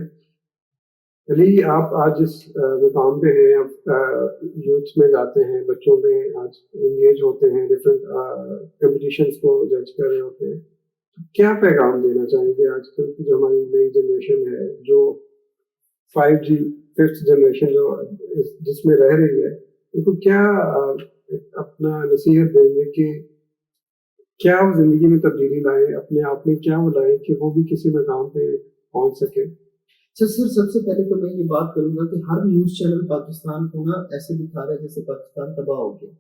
علی، آپ آج جس مقام پہ ہیں، آپ یوتھ میں جاتے ہیں، بچوں میں آج انگیج ہوتے ہیں، ڈفرینٹ کمپٹیشنس کو جج کر رہے ہوتے ہیں، تو کیا پیغام دینا چاہیں گے آج کل کی جو ہماری نئی جنریشن ہے، جو 5G 5th جنریشن جو جس میں رہ رہی ہے، ان کو کیا اپنا نصیحت دیں گے کہ کیا وہ زندگی میں تبدیلی لائیں، اپنے آپ میں کیا وہ لائیں کہ وہ بھی کسی مقام پہ پہنچ سکے؟ سر سب سے پہلے تو میں یہ بات کروں گا کہ ہر نیوز چینل پاکستان کو نا ایسے دکھا رہا ہے جیسے پاکستان تباہ ہو گیا.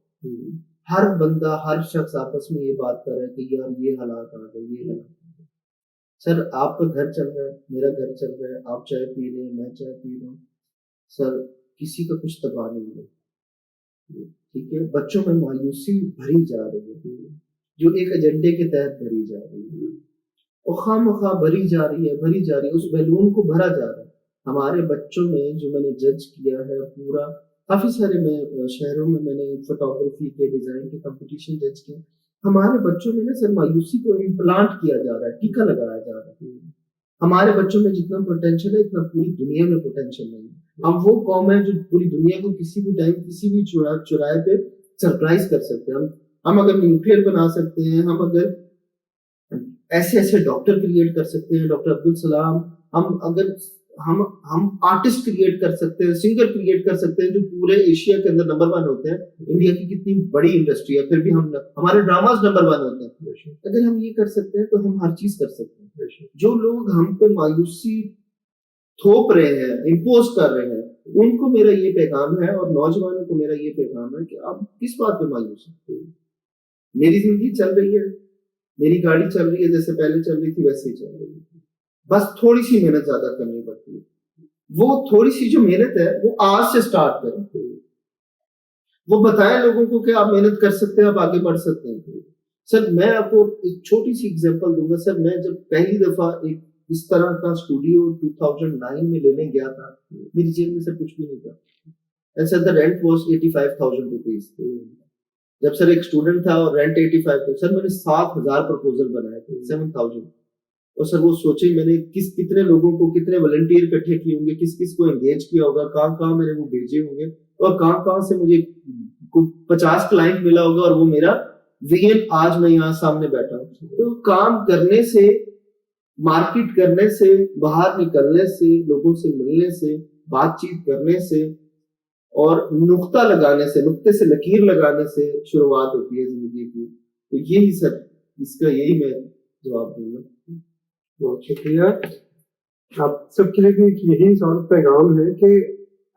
ہر بندہ، ہر شخص آپس میں یہ بات کر رہا ہے کہ یار یہ حالات آ گئے، یہ حالات آ گئے. سر آپ کا گھر چل رہا ہے، میرا گھر چل رہا ہے، آپ چائے پی رہے ہیں، میں چائے پی رہا ہوں، سر کسی کا کچھ تباہ نہیں ہے. ٹھیک ہے، بچوں میں مایوسی بھری جا رہی ہے جو ایک ایجنڈے کے تحت بھری جا رہی ہے، اور خواہ مخواہ بھری جا رہی ہے، اس بیلون کو بھرا جا رہا ہے. ہمارے بچوں میں جو میں نے جج کیا ہے پورا، کافی سارے میں شہروں میں نے فوٹوگرافی کے ڈیزائن کے کمپٹیشن جج کیے. ہمارے بچوں میں نا سر مایوسی کو امپلانٹ کیا جا رہا ہے، ٹیکا لگایا جا رہا ہے. ہمارے بچوں میں جتنا پوٹینشیل ہے اتنا پوری دنیا میں پوٹینشیل نہیں ہے. ہم وہ قوم ہے جو پوری دنیا کو کسی بھی ٹائم کسی بھی چوراہے پہ سرپرائز کر سکتے ہیں. ہم اگر نیوکلیئر بنا سکتے ہیں، ہم اگر ایسے ڈاکٹر کریٹ کر سکتے ہیں، ڈاکٹر عبدالسلام، ہم آرٹسٹ کریٹ کر سکتے ہیں، سنگر کریٹ کر سکتے ہیں جو پورے ایشیا کے اندر نمبر 1 ہوتے ہیں. انڈیا کی کتنی بڑی انڈسٹری ہے، پھر بھی ہمارے ڈراماز نمبر 1 ہوتے ہیں. اگر ہم یہ کر سکتے ہیں تو ہم ہر چیز کر سکتے ہیں. جو لوگ ہم پہ مایوسی تھوپ رہے ہیں، امپوز کر رہے ہیں، ان کو میرا یہ پیغام ہے، اور نوجوانوں کو میرا یہ پیغام ہے کہ آپ کس بات پہ مایوس ہیں. میری زندگی چل رہی ہے، میری گاڑی چل رہی ہے، جیسے پہلے چل رہی تھی ویسے ہی چل رہی ہے. بس تھوڑی سی محنت زیادہ کرنی پڑتی ہے. وہ تھوڑی سی جو محنت ہے وہ آج سے سٹارٹ کریں. وہ بتائیں لوگوں کو کہ آپ محنت کر سکتے ہیں، آپ آگے بڑھ سکتے ہیں. سر میں آپ کو ایک چھوٹی سی اگزامپل دوں گا. سر میں جب پہلی دفعہ ایک اس طرح کا اسٹوڈیو 2009 میں لینے گیا تھا، میری جیب میں سر کچھ بھی نہیں تھا. And sir, the rent was 85,000 rupees. جب سر ایک اسٹوڈنٹ تھا اور رینٹ 85 تھا، سر میں نے 7,000 پرپوزل بنائے تھے، 7,000. اور سر وہ سوچے میں نے کتنے لوگوں کو، کتنے والنٹیئر اکٹھے کیے ہوں گے، کس کو انگیج کیا ہوگا، کہاں میں نے وہ بھیجے ہوں گے، اور کہاں سے مجھے 50 کلائنٹ ملا ہوگا، اور وہ میرا وین آج میں یہاں سامنے بیٹھا ہوں. تو کام کرنے سے، مارکیٹ کرنے سے، باہر نکلنے سے، لوگوں سے ملنے سے، بات چیت کرنے سے اور نقطہ لگانے سے، نقطے سے لکیر لگانے سے شروعات ہوتی ہے زندگی کی. تو یہی سر اس کا یہی میں جواب دوں گا. بہت شکریہ. آپ سب کے لیے بھی یہی سارا پیغام ہے کہ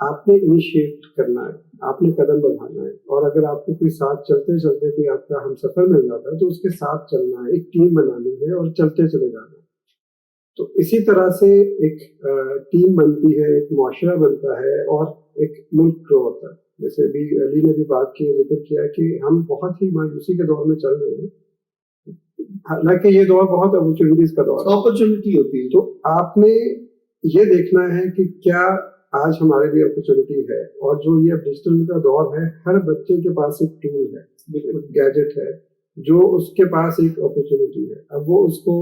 آپ نے انیشیٹ کرنا ہے، آپ نے قدم بڑھانا ہے، اور اگر آپ کو کوئی ساتھ چلتے چلتے کوئی آپ کا ہم سفر مل جاتا ہے تو اس کے ساتھ چلنا ہے، ایک ٹیم بنانی ہے اور چلتے چلے جانا ہے. تو اسی طرح سے ایک ٹیم بنتی ہے, ایک معاشرہ بنتا ہے, اور ایک ملک گرو ہوتا ہے. جیسے ابھی علی نے بھی بات کی, ذکر کیا کہ ہم بہت ہی مایوسی کے دور میں چل رہے ہیں, حالانکہ یہ دور بہت اپرچونیٹیز کا دور ہے, اپرچونٹی ہوتی ہے. تو آپ نے یہ دیکھنا ہے کہ کیا آج ہمارے لیے اپرچونیٹی ہے, اور جو یہ ڈیجیٹل کا دور ہے, ہر بچے کے پاس ایک ٹول ہے, گیجٹ ہے, جو اس کے پاس ایک اپرچونیٹی ہے. اب وہ اس کو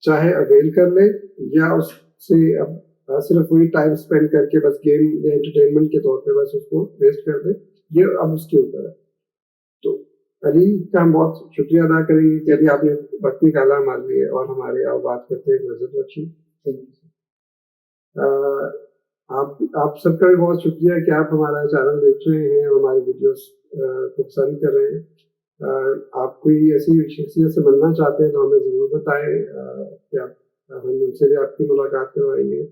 چاہے اویل کر لے, یا اس سے اب صرف وہی ٹائم اسپینڈ کر کے بس گیم یا انٹرٹینمنٹ کے طور پہ بس اس کو ویسٹ کر دے, یہ اب اس کے اوپر ہے. تو علی کا ہم بہت شکریہ ادا کریں گے کہ ابھی آپ نے وقت نکالا ہمارے لیے, اور ہمارے آپ بات کرتے ہیں عزت بخشی. آپ سب کا بھی بہت شکریہ کہ آپ ہمارا چینل دیکھ رہے ہیں, ہماری ویڈیوز کو پسند کر رہے ہیں. آپ کوئی ایسی شخصیت سے ملنا چاہتے ہیں تو ہمیں ضرور بتائیں کہ ہم ان سے بھی آپ کی ملاقات کروائیں گے.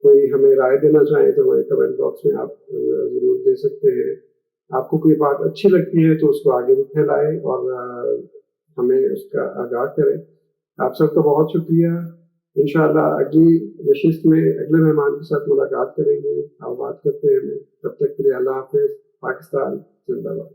کوئی ہمیں رائے دینا چاہیں تو ہمارے کمنٹ باکس میں آپ ضرور دے سکتے ہیں. آپ کو کوئی بات اچھی لگتی ہے تو اس کو آگے بھی پھیلائیں اور ہمیں اس کا آگاہ کریں. آپ سب کا بہت شکریہ. انشاءاللہ اگلی نشست میں اگلے مہمان کے ساتھ ملاقات کریں گے. آپ بات کرتے ہیں. تب تک کے لیے اللہ حافظ. پاکستان زندہ باد.